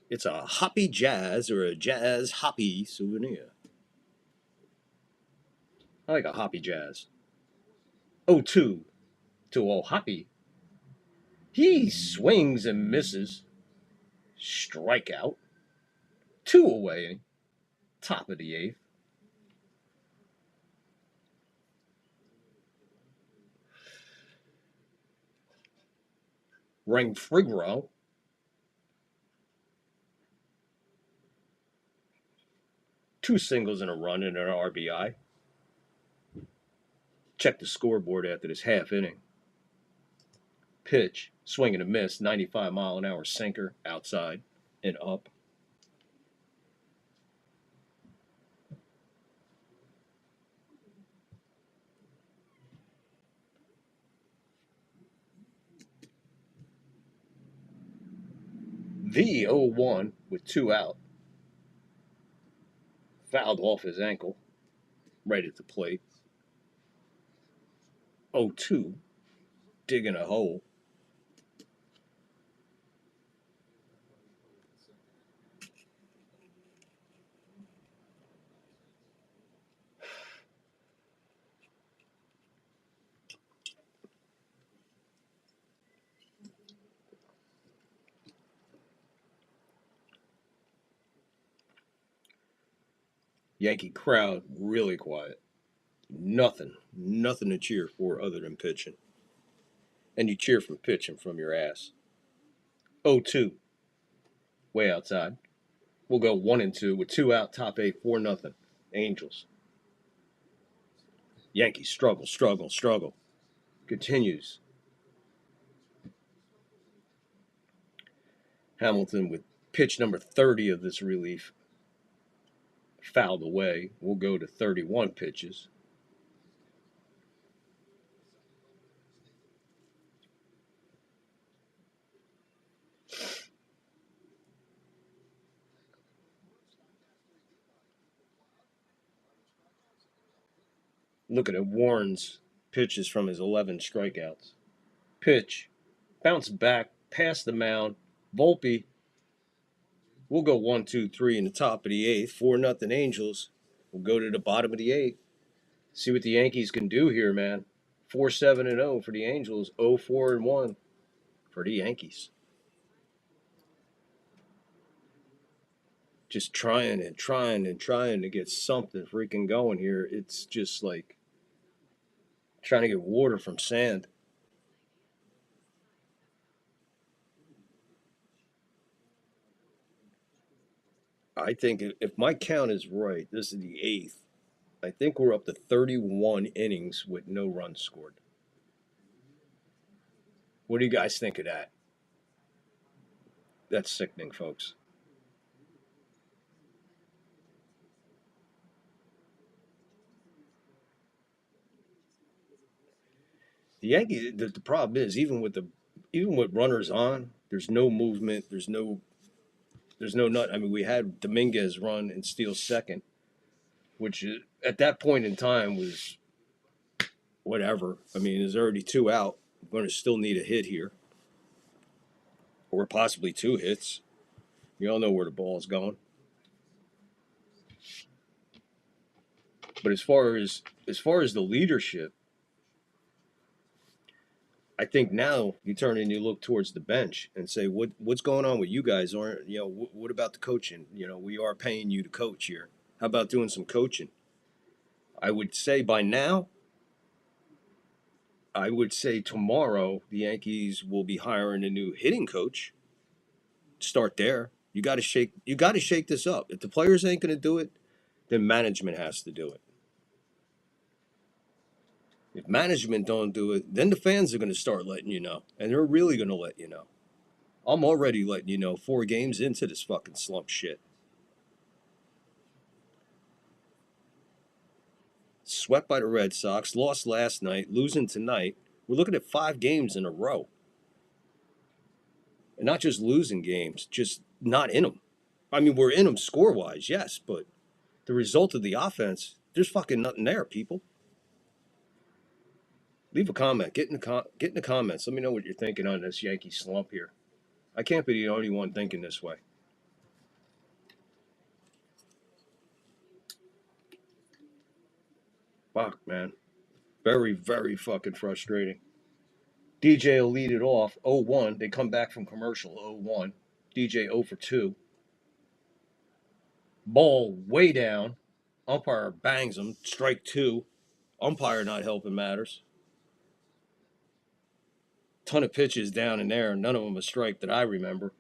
[SPEAKER 5] It's a Hoppy Jazz or a Jazz Hoppy souvenir. I like a Hoppy Jazz. 0-2 to Hoppy. He swings and misses. Strikeout. 2 away. Top of the 8th. Ring Frigro. Two singles and a run and an RBI. Check the scoreboard after this half inning. Pitch, swing and a miss, 95-mile-an-hour sinker, outside and up. The 0-1 with 2 out. Fouled off his ankle, right at the plate. 0-2, digging a hole. Yankee crowd really quiet. Nothing to cheer for other than pitching. And you cheer from pitching from your ass. 0-2, way outside. We'll go 1-2 with 2 out, top 8, 4-0. Angels. Yankees struggle. Continues. Hamilton with pitch number 30 of this relief. Fouled away. We'll go to 31 pitches. Looking at Warren's pitches from his 11 strikeouts. Pitch. Bounce back past the mound. Volpe. We'll go 1-2-3 in the top of the 8th. 4-0 Angels. We'll go to the bottom of the 8th. See what the Yankees can do here, man. 4-7-0 for the Angels. 0-4-1 for the Yankees. Just trying to get something freaking going here. It's just like trying to get water from sand. I think if my count is right, this is the 8th. I think we're up to 31 innings with no runs scored. What do you guys think of that? That's sickening, folks. The Yankees. The problem is even with runners on, there's no movement. There's no nut. I mean, we had Dominguez run and steal second, which at that point in time was whatever. I mean, there's already 2 out. We're going to still need a hit here, or possibly 2 hits. You all know where the ball's going. But as far as the leadership, I think now you turn and you look towards the bench and say, what's going on with you guys? Or what about the coaching? We are paying you to coach here. How about doing some coaching? I would say by now, I would say tomorrow the Yankees will be hiring a new hitting coach. Start there. You got to shake this up. If the players ain't going to do it, then management has to do it. If management don't do it, then the fans are going to start letting you know, and they're really going to let you know. I'm already letting you know 4 games into this fucking slump shit. Swept by the Red Sox, lost last night, losing tonight. We're looking at 5 games in a row. And not just losing games, just not in them. I mean, we're in them score-wise, yes, but the result of the offense, there's fucking nothing there, people. Leave a comment. Get in the comments. Let me know what you're thinking on this Yankee slump here. I can't be the only one thinking this way. Fuck, man. Very, very fucking frustrating. DJ will lead it off 0-1. They come back from commercial 0-1. DJ 0 for 2. Ball way down. Umpire bangs him. Strike 2. Umpire not helping matters. Ton of pitches down in there. None of them a strike that I remember.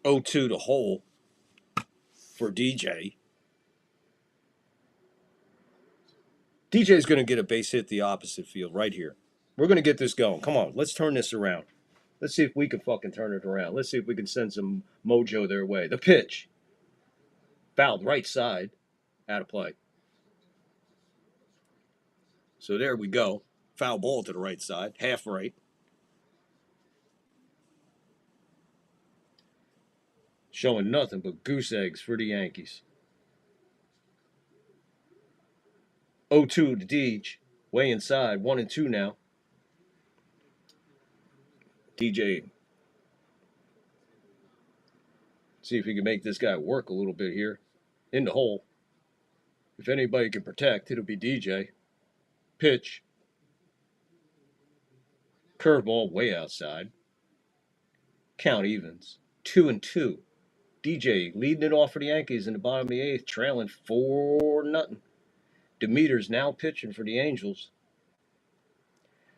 [SPEAKER 5] 0-2 to hole for DJ. DJ's going to get a base hit the opposite field right here. We're going to get this going. Come on, let's turn this around. Let's see if we can fucking turn it around. Let's see if we can send some mojo their way. The pitch. Fouled right side. Out of play. So there we go. Foul ball to the right side. Half right. Showing nothing but goose eggs for the Yankees. 0-2 to Deej. Way inside. 1-2 now. DJ. See if he can make this guy work a little bit here. In the hole. If anybody can protect, it'll be DJ. Pitch. Curveball way outside. Count evens. 2-2. DJ leading it off for the Yankees in the bottom of the 8th, trailing 4-0. Demeter's now pitching for the Angels.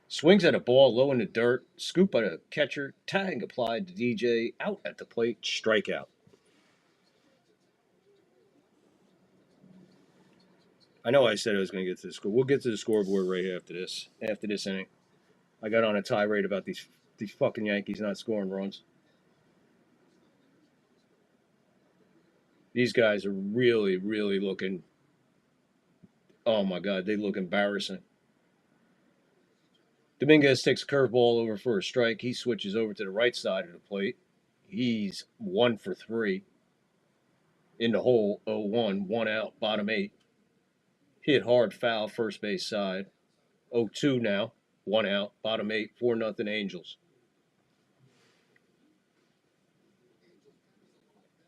[SPEAKER 5] Swings at a ball low in the dirt. Scoop by the catcher. Tag applied to DJ. Out at the plate. Strikeout. I know I said I was going to get to the score. We'll get to the scoreboard right after this. After this inning. I got on a tirade about these fucking Yankees not scoring runs. These guys are really, really looking... Oh, my God. They look embarrassing. Dominguez takes a curveball over for a strike. He switches over to the right side of the plate. He's 1 for 3. In the hole, 0-1. 1 out, bottom 8. Hit hard foul, first base side. 0-2 now. 1 out, bottom 8. 4-0 Angels.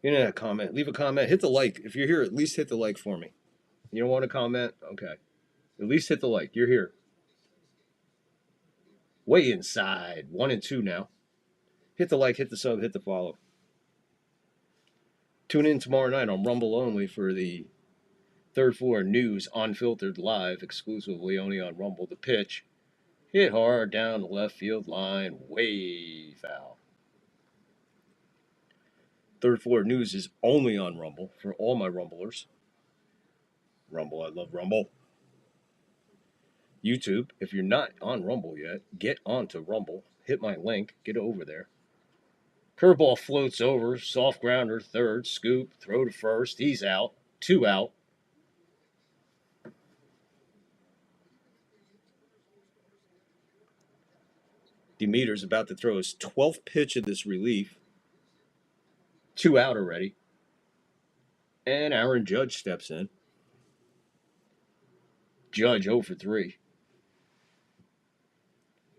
[SPEAKER 5] You know, comment. Leave a comment. Hit the like. If you're here, at least hit the like for me. You don't want to comment? Okay. At least hit the like. You're here. Way inside. 1-2 now. Hit the like, hit the sub, hit the follow. Tune in tomorrow night on Rumble only for the Third Floor News Unfiltered Live, exclusively only on Rumble. The pitch. Hit hard down the left field line. Way foul. Third Floor News is only on Rumble for all my Rumblers. Rumble, I love Rumble. YouTube, if you're not on Rumble yet, get onto Rumble. Hit my link. Get over there. Curveball floats over. Soft grounder, third. Scoop. Throw to first. He's out. 2 out. Demeter's about to throw his 12th pitch of this relief. 2 out already. And Aaron Judge steps in. Judge 0 for 3.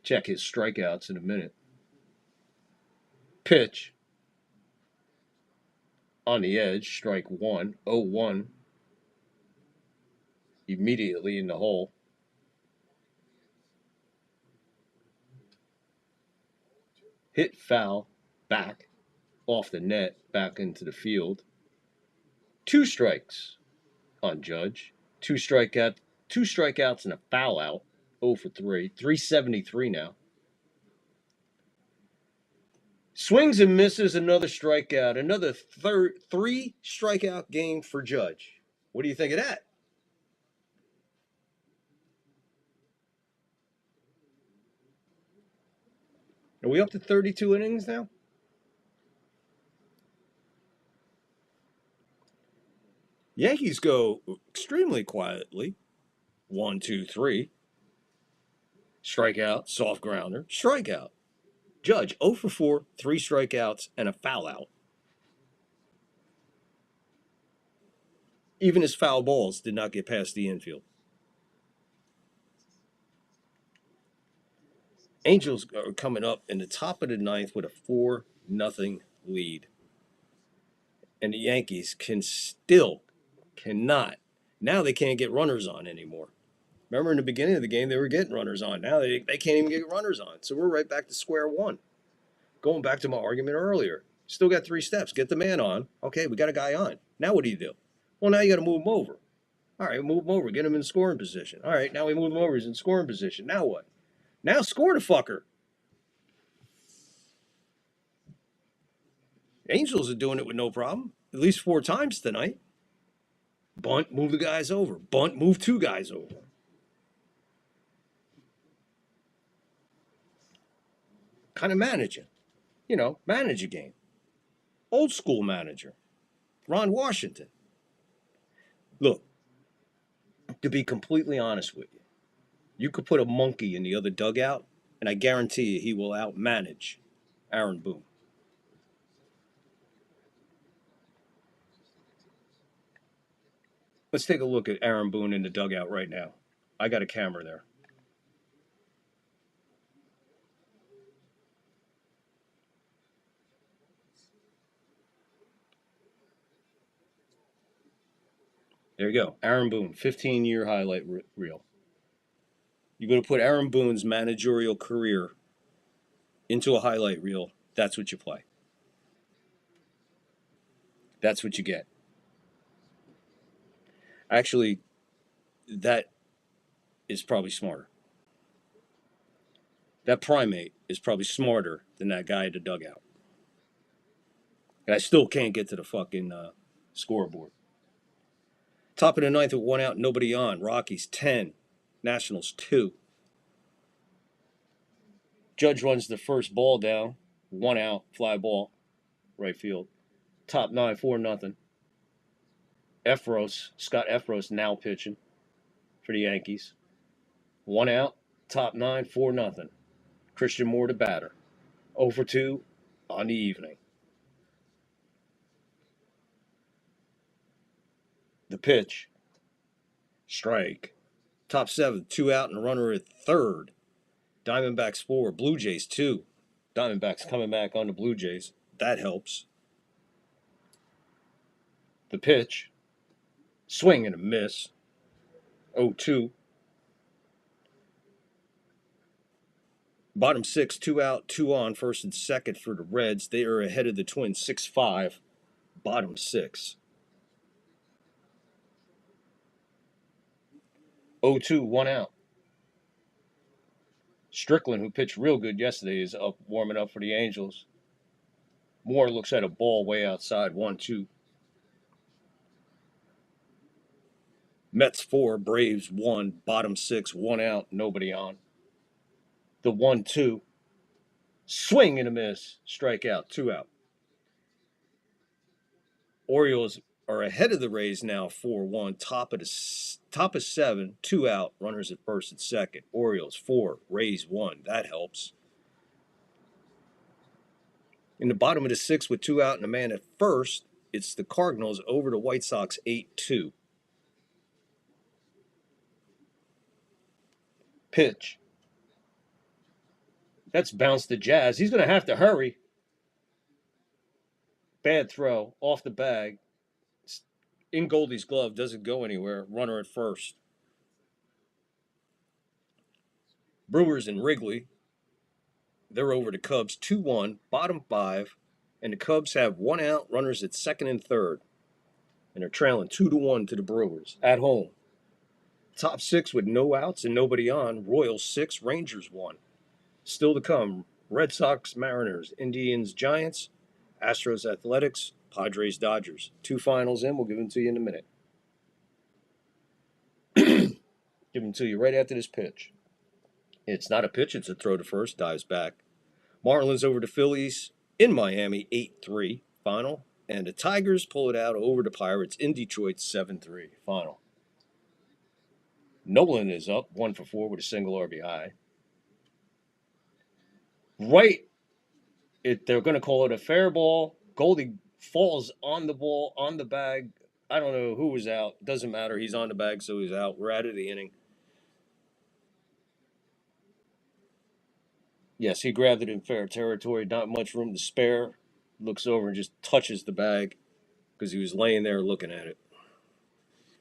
[SPEAKER 5] Check his strikeouts in a minute. Pitch. On the edge, strike 1. 0-1. immediately in the hole. Hit foul back off the net back into the field. 2 strikes on Judge. Two strikeouts and a foul out. 0 for 3. 373 now. Swings and misses, another strikeout. Another 3 strikeout game for Judge. What do you think of that? Are we up to 32 innings now? Yankees go extremely quietly. 1, 2, 3. Strikeout, soft grounder, strikeout. Judge 0 for 4, 3 strikeouts, and a foul out. Even his foul balls did not get past the infield. Angels are coming up in the top of the ninth with a 4-0 lead. And the Yankees cannot. Now they can't get runners on anymore. Remember in the beginning of the game, they were getting runners on. Now they can't even get runners on. So we're right back to square one. Going back to my argument earlier. Still got 3 steps. Get the man on. Okay, we got a guy on. Now what do? Well, now you got to move him over. All right, move him over. Get him in scoring position. All right, now we move him over. He's in scoring position. Now what? Now score the fucker. Angels are doing it with no problem. At least 4 times tonight. Bunt, move the guys over. Bunt, move 2 guys over. Kind of managing. Manage a game. Old school manager. Ron Washington. Look, to be completely honest with you, you could put a monkey in the other dugout, and I guarantee you he will outmanage Aaron Boone. Let's take a look at Aaron Boone in the dugout right now. I got a camera there. There you go. Aaron Boone, 15-year highlight reel. You're going to put Aaron Boone's managerial career into a highlight reel. That's what you play. That's what you get. Actually, that is probably smarter. That primate is probably smarter than that guy at the dugout. And I still can't get to the fucking scoreboard. Top of the ninth with 1 out, nobody on. Rockies 10, Nationals 2. Judge runs the first ball down, 1 out, fly ball, right field. Top 9, 4-0. Scott Efros now pitching for the Yankees. 1 out, top 9, 4-0. Christian Moore to batter. 0 for 2 on the evening. The pitch. Strike. Top 7, 2 out and a runner at third. Diamondbacks 4, Blue Jays 2. Diamondbacks coming back on the Blue Jays. That helps. The pitch. Swing and a miss. 0-2. Bottom 6, 2 out, 2 on, first and second for the Reds. They are ahead of the Twins, 6-5. Bottom 6. 0-2, 1 out. Strickland, who pitched real good yesterday, is up warming up for the Angels. Moore looks at a ball way outside, 1-2. Mets 4, Braves 1, bottom 6, 1 out, nobody on. The 1-2. Swing and a miss. Strikeout, 2 out. Orioles are ahead of the Rays now, 4-1. Top of 7, 2 out. Runners at first and second. Orioles 4, Rays 1. That helps. In the bottom of the 6 with 2 out and a man at first, it's the Cardinals over the White Sox 8-2. Pitch. That's bounced to Jazz. He's going to have to hurry. Bad throw off the bag. In Goldie's glove, doesn't go anywhere. Runner at first. Brewers and Wrigley, they're over the Cubs 2-1, bottom 5, and the Cubs have 1 out, runners at second and third, and they're trailing 2-1 to the Brewers at home. Top 6 with no outs and nobody on. Royals 6, Rangers 1. Still to come, Red Sox, Mariners, Indians, Giants, Astros, Athletics, Padres, Dodgers. 2 finals in. We'll give them to you in a minute. Give them to you right after this pitch. It's not a pitch. It's a throw to first. Dives back. Marlins over the Phillies in Miami, 8-3 final. And the Tigers pull it out over the Pirates in Detroit, 7-3 final. Nolan is up 1 for 4 with a single RBI. Right, they're going to call it a fair ball. Goldie falls on the ball, on the bag. I don't know who was out. Doesn't matter. He's on the bag, so he's out. We're out of the inning. Yes, he grabbed it in fair territory. Not much room to spare. Looks over and just touches the bag because he was laying there looking at it.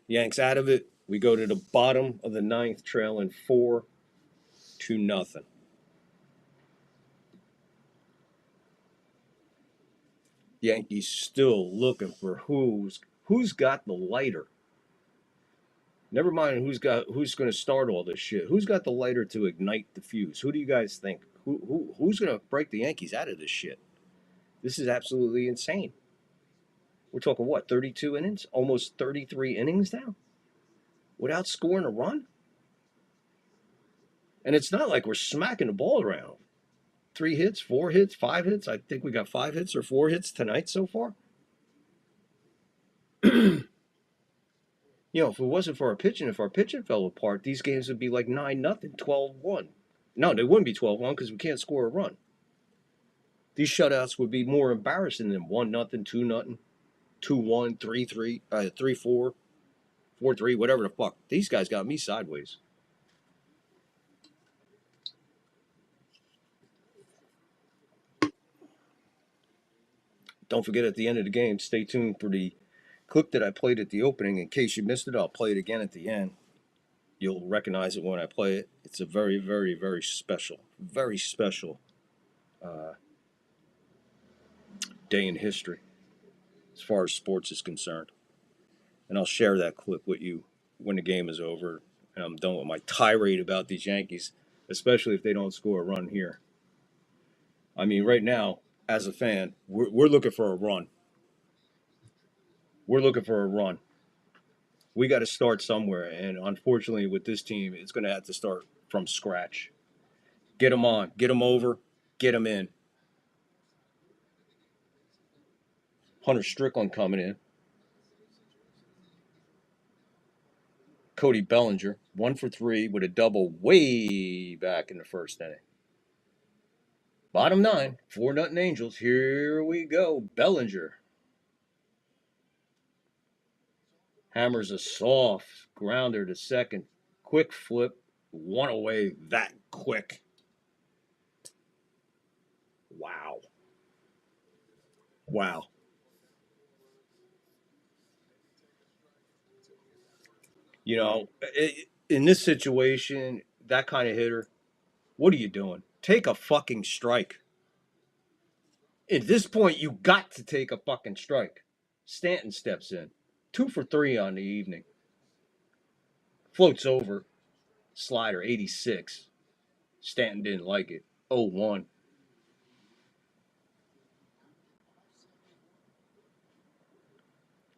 [SPEAKER 5] Yanks out of it. We go to the bottom of the ninth, trailing 4-0. Yankees still looking for who's got the lighter. Never mind who's going to start all this shit. Who's got the lighter to ignite the fuse? Who do you guys think? Who's going to break the Yankees out of this shit? This is absolutely insane. We're talking what, 32 innings? Almost 33 innings now? Without scoring a run? And it's not like we're smacking the ball around. 3 hits, 4 hits, 5 hits. I think we got 5 hits or 4 hits tonight so far. If it wasn't for our pitching, if our pitching fell apart, these games would be like 9-0, 12-1. No, they wouldn't be 12-1 because we can't score a run. These shutouts would be more embarrassing than 1-0, 2-0, 2-1, 3-3, 3-4, 4-3, whatever the fuck. These guys got me sideways. Don't forget at the end of the game, stay tuned for the clip that I played at the opening. In case you missed it, I'll play it again at the end. You'll recognize it when I play it. It's a very, very, very special day in history as far as sports is concerned. And I'll share that clip with you when the game is over and I'm done with my tirade about these Yankees, especially if they don't score a run here. I mean, right now, as a fan, we're looking for a run. We're looking for a run. We got to start somewhere, and unfortunately with this team, it's going to have to start from scratch. Get them on. Get them over. Get them in. Hunter Strickland coming in. Cody Bellinger, 1 for 3 with a double way back in the first inning. Bottom 9, 4-0 Angels. Here we go. Bellinger hammers a soft grounder to second. Quick flip. 1 away that quick. Wow. In this situation, that kind of hitter, what are you doing? Take a fucking strike. At this point, you got to take a fucking strike. Stanton steps in. 2 for 3 on the evening. Floats over. Slider, 86. Stanton didn't like it. 0-1.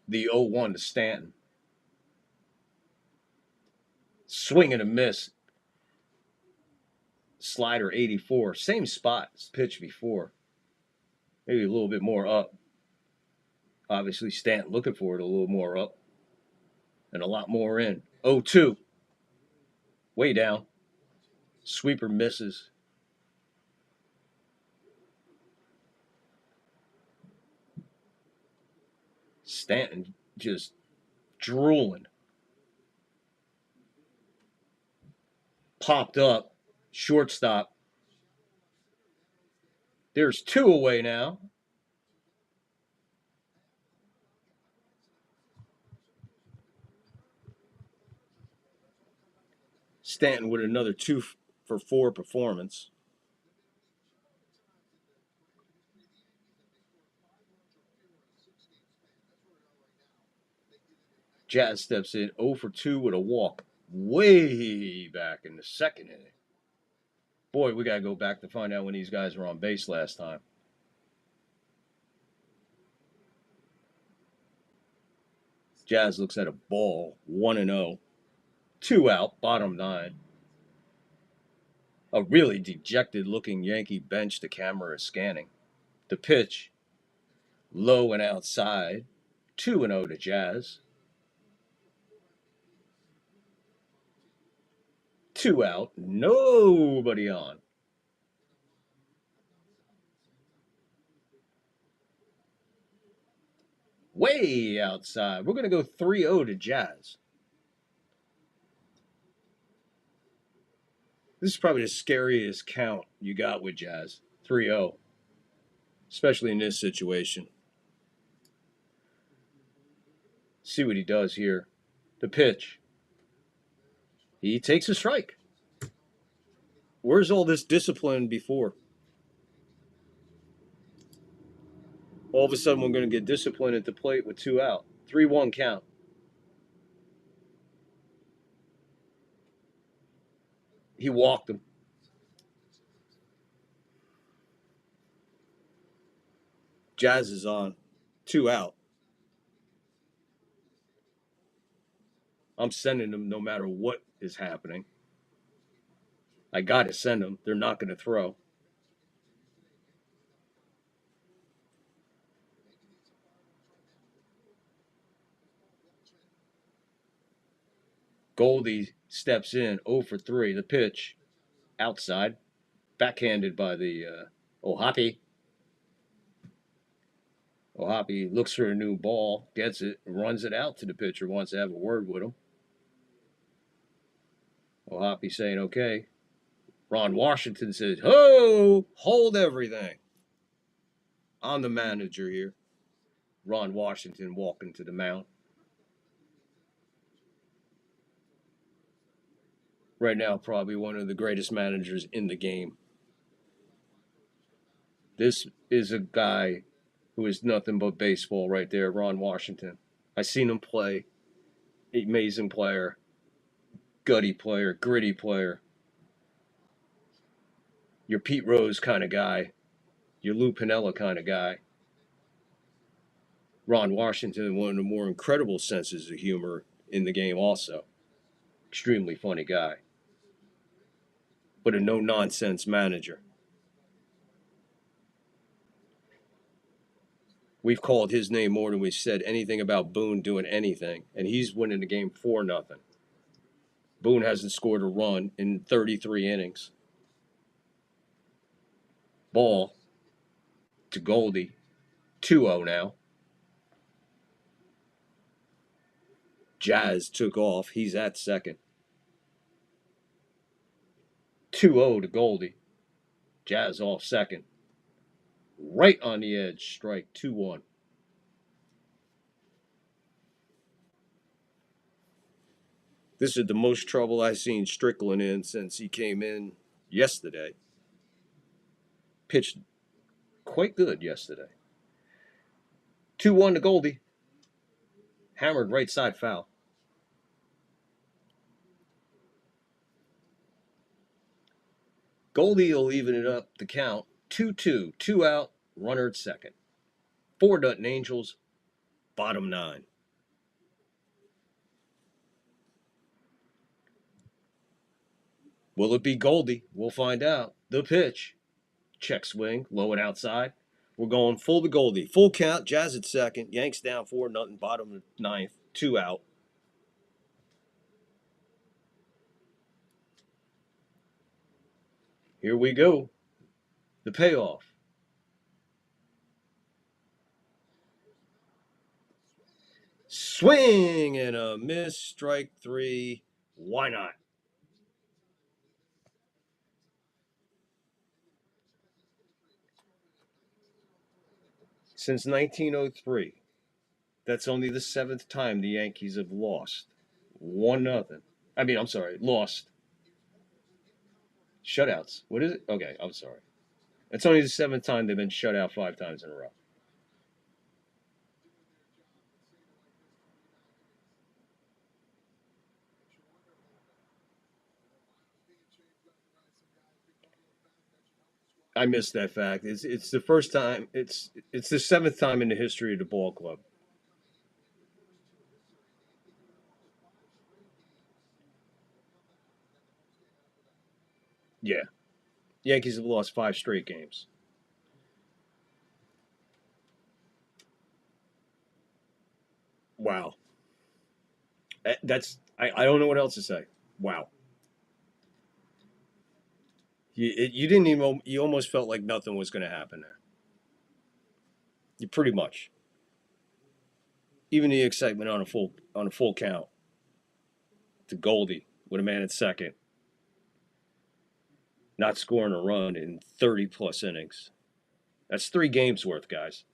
[SPEAKER 5] The 0-1 to Stanton. Swing and a miss. Slider, 84. Same spot as pitch before. Maybe a little bit more up. Obviously, Stanton looking for it a little more up. And a lot more in. 0-2. Way down. Sweeper misses. Stanton just drooling. Popped up. Shortstop. There's 2 away now. Stanton with another 2 for 4 performance. Jazz steps in 0 for 2 with a walk way back in the second inning. Boy, we got to go back to find out when these guys were on base last time. Jazz looks at a ball, 1-0. 2 out, bottom 9. A really dejected looking Yankee bench the camera is scanning. The pitch, low and outside, 2-0 to Jazz. 2 out, nobody on. Way outside. We're going to go 3-0 to Jazz. This is probably the scariest count you got with Jazz. 3-0. Especially in this situation. See what he does here. The pitch. He takes a strike. Where's all this discipline before? All of a sudden, we're going to get disciplined at the plate with 2 out. 3-1 count. He walked him. Jazz is on. 2 out. I'm sending them no matter what is happening. I got to send them. They're not going to throw. Goldie steps in 0 for 3. The pitch outside. Backhanded by the Ohapi. Ohapi looks for a new ball, gets it, runs it out to the pitcher, wants to have a word with him. Ohapi saying, okay. Ron Washington says, ho, hold everything. I'm the manager here. Ron Washington walking to the mound. Right now, probably one of the greatest managers in the game. This is a guy who is nothing but baseball right there, Ron Washington. I seen him play. Amazing player. Gutty player. Gritty player. Your Pete Rose kind of guy. Your Lou Piniella kind of guy. Ron Washington, one of the more incredible senses of humor in the game also. Extremely funny guy. But a no-nonsense manager. We've called his name more than we've said anything about Boone doing anything, and he's winning the game 4-0. Boone hasn't scored a run in 33 innings. Ball to Goldie, 2-0 now. Jazz took off. He's at second. 2-0 to Goldie. Jazz off second. Right on the edge, strike 2-1. This is the most trouble I've seen Strickland in since he came in yesterday. Pitched quite good yesterday. 2-1 to Goldie. Hammered right side foul. Goldie will even it up the count. 2-2. 2 out. Runner at second. 4-0 Angels. Bottom 9. Will it be Goldie? We'll find out. The pitch. Check swing. Low and outside. We're going full to Goldie. Full count. Jazz at second. Yanks down 4-0. Bottom of 9th. 2 out. Here we go. The payoff. Swing and a miss. Strike 3. Why not? Since 1903, that's only the 7th time the Yankees have lost. 1-0. Lost. Shutouts. What is it? Okay, I'm sorry. It's only the 7th time they've been shut out 5 times in a row. I missed that fact. It's the first time. It's the 7th time in the history of the ball club. Yeah, Yankees have lost 5 straight games. Wow, that's I don't know what else to say. Wow, you didn't even you almost felt like nothing was going to happen there. You pretty much even the excitement on a full count to Goldie with a man at second, not scoring a run in 30 plus innings. That's 3 games worth, guys.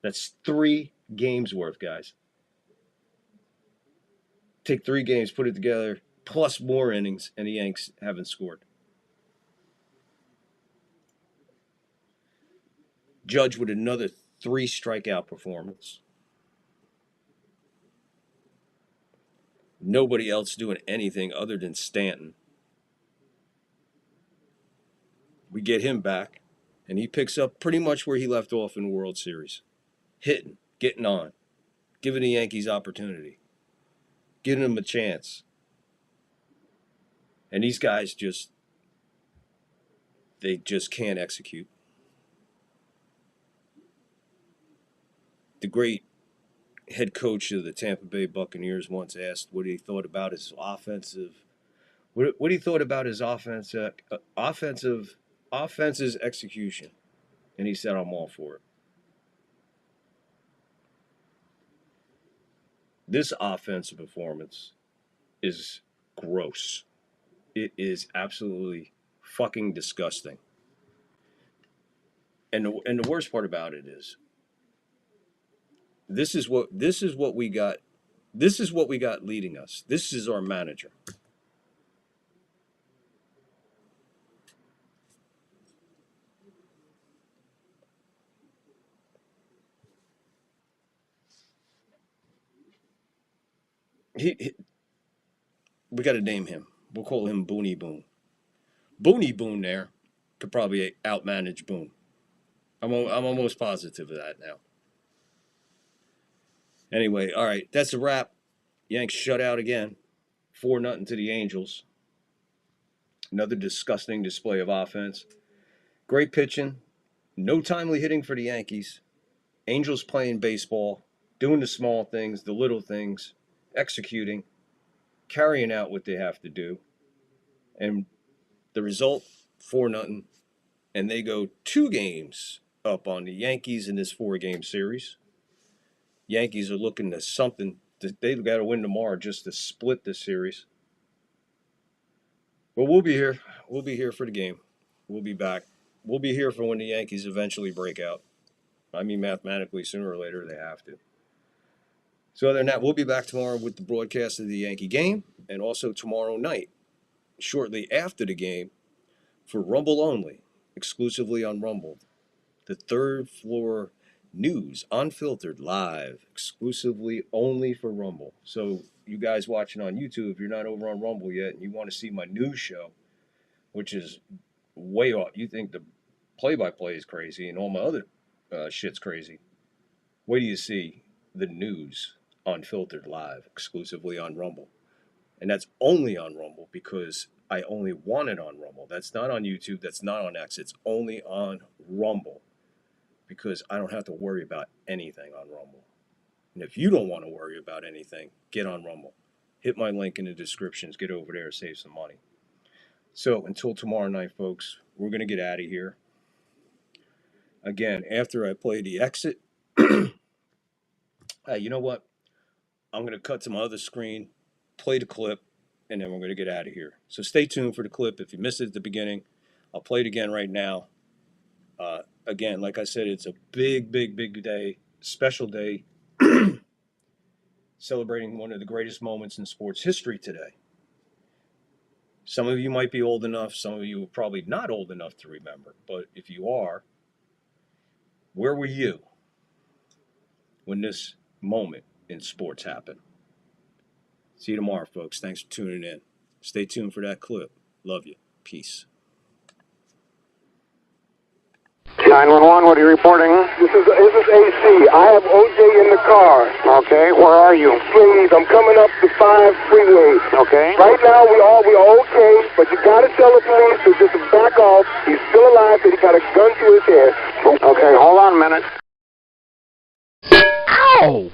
[SPEAKER 5] That's 3 games worth, guys. Take 3 games, put it together, plus more innings, and the Yanks haven't scored. Judge with another 3 strikeout performance. Nobody else doing anything other than Stanton. We get him back, and he picks up pretty much where he left off in the World Series. Hitting, getting on, giving the Yankees opportunity, giving them a chance. And these guys they just can't execute. The great head coach of the Tampa Bay Buccaneers once asked what he thought about his offensive what he thought about his offense's execution, and he said, "I'm all for it." This offensive performance is gross. It is absolutely fucking disgusting. And the worst part about it is this is what we got. This is what we got leading us. This is our manager. We got to name him. We'll call him Booney Boone. Booney Boone there could probably outmanage Boone. I'm almost positive of that now. Anyway, all right, that's a wrap. Yanks shut out again, 4-0 to the Angels. Another disgusting display of offense. Great pitching, no timely hitting for the Yankees. Angels playing baseball, doing the small things, the little things, executing, carrying out what they have to do. And the result, 4-0. And they go 2 games up on the Yankees in this 4-game series. Yankees are looking to something. They've got to win tomorrow just to split this series. But we'll be here. We'll be here for the game. We'll be back. We'll be here for when the Yankees eventually break out. I mean, mathematically, sooner or later, they have to. So other than that, we'll be back tomorrow with the broadcast of the Yankee game, and also tomorrow night, shortly after the game, for Rumble only, exclusively on Rumble. The Third Floor News, unfiltered, live, exclusively only for Rumble. So you guys watching on YouTube, if you're not over on Rumble yet and you want to see my news show, which is way off. You think the play-by-play is crazy and all my other shit's crazy. Wait till you see the news unfiltered, live, exclusively on Rumble. And that's only on Rumble because I only want it on Rumble. That's not on YouTube. That's not on X. It's only on Rumble because I don't have to worry about anything on Rumble. And if you don't want to worry about anything, get on Rumble. Hit my link in the descriptions. Get over there, save some money. So until tomorrow night, folks, we're going to get out of here. Again, after I play the exit, hey, you know what? I'm going to cut to my other screen, play the clip, and then we're going to get out of here. So stay tuned for the clip. If you missed it at the beginning, I'll play it again right now. Again, like I said, it's a big, big, big day, special day, celebrating one of the greatest moments in sports history today. Some of you might be old enough, some of you are probably not old enough to remember. But if you are, where were you when this moment in sports happened? See you tomorrow, folks. Thanks for tuning in. Stay tuned for that clip. Love you. Peace.
[SPEAKER 1] 911, what are you reporting?
[SPEAKER 2] This is AC. I have OJ in the car.
[SPEAKER 1] Okay, where are you?
[SPEAKER 2] Please, I'm coming up the 5 freeway.
[SPEAKER 1] Okay.
[SPEAKER 2] Right now, we are okay, but you gotta tell the police to just back off. He's still alive, but he got a gun to his head.
[SPEAKER 1] Okay, hold on a minute.
[SPEAKER 14] Ow!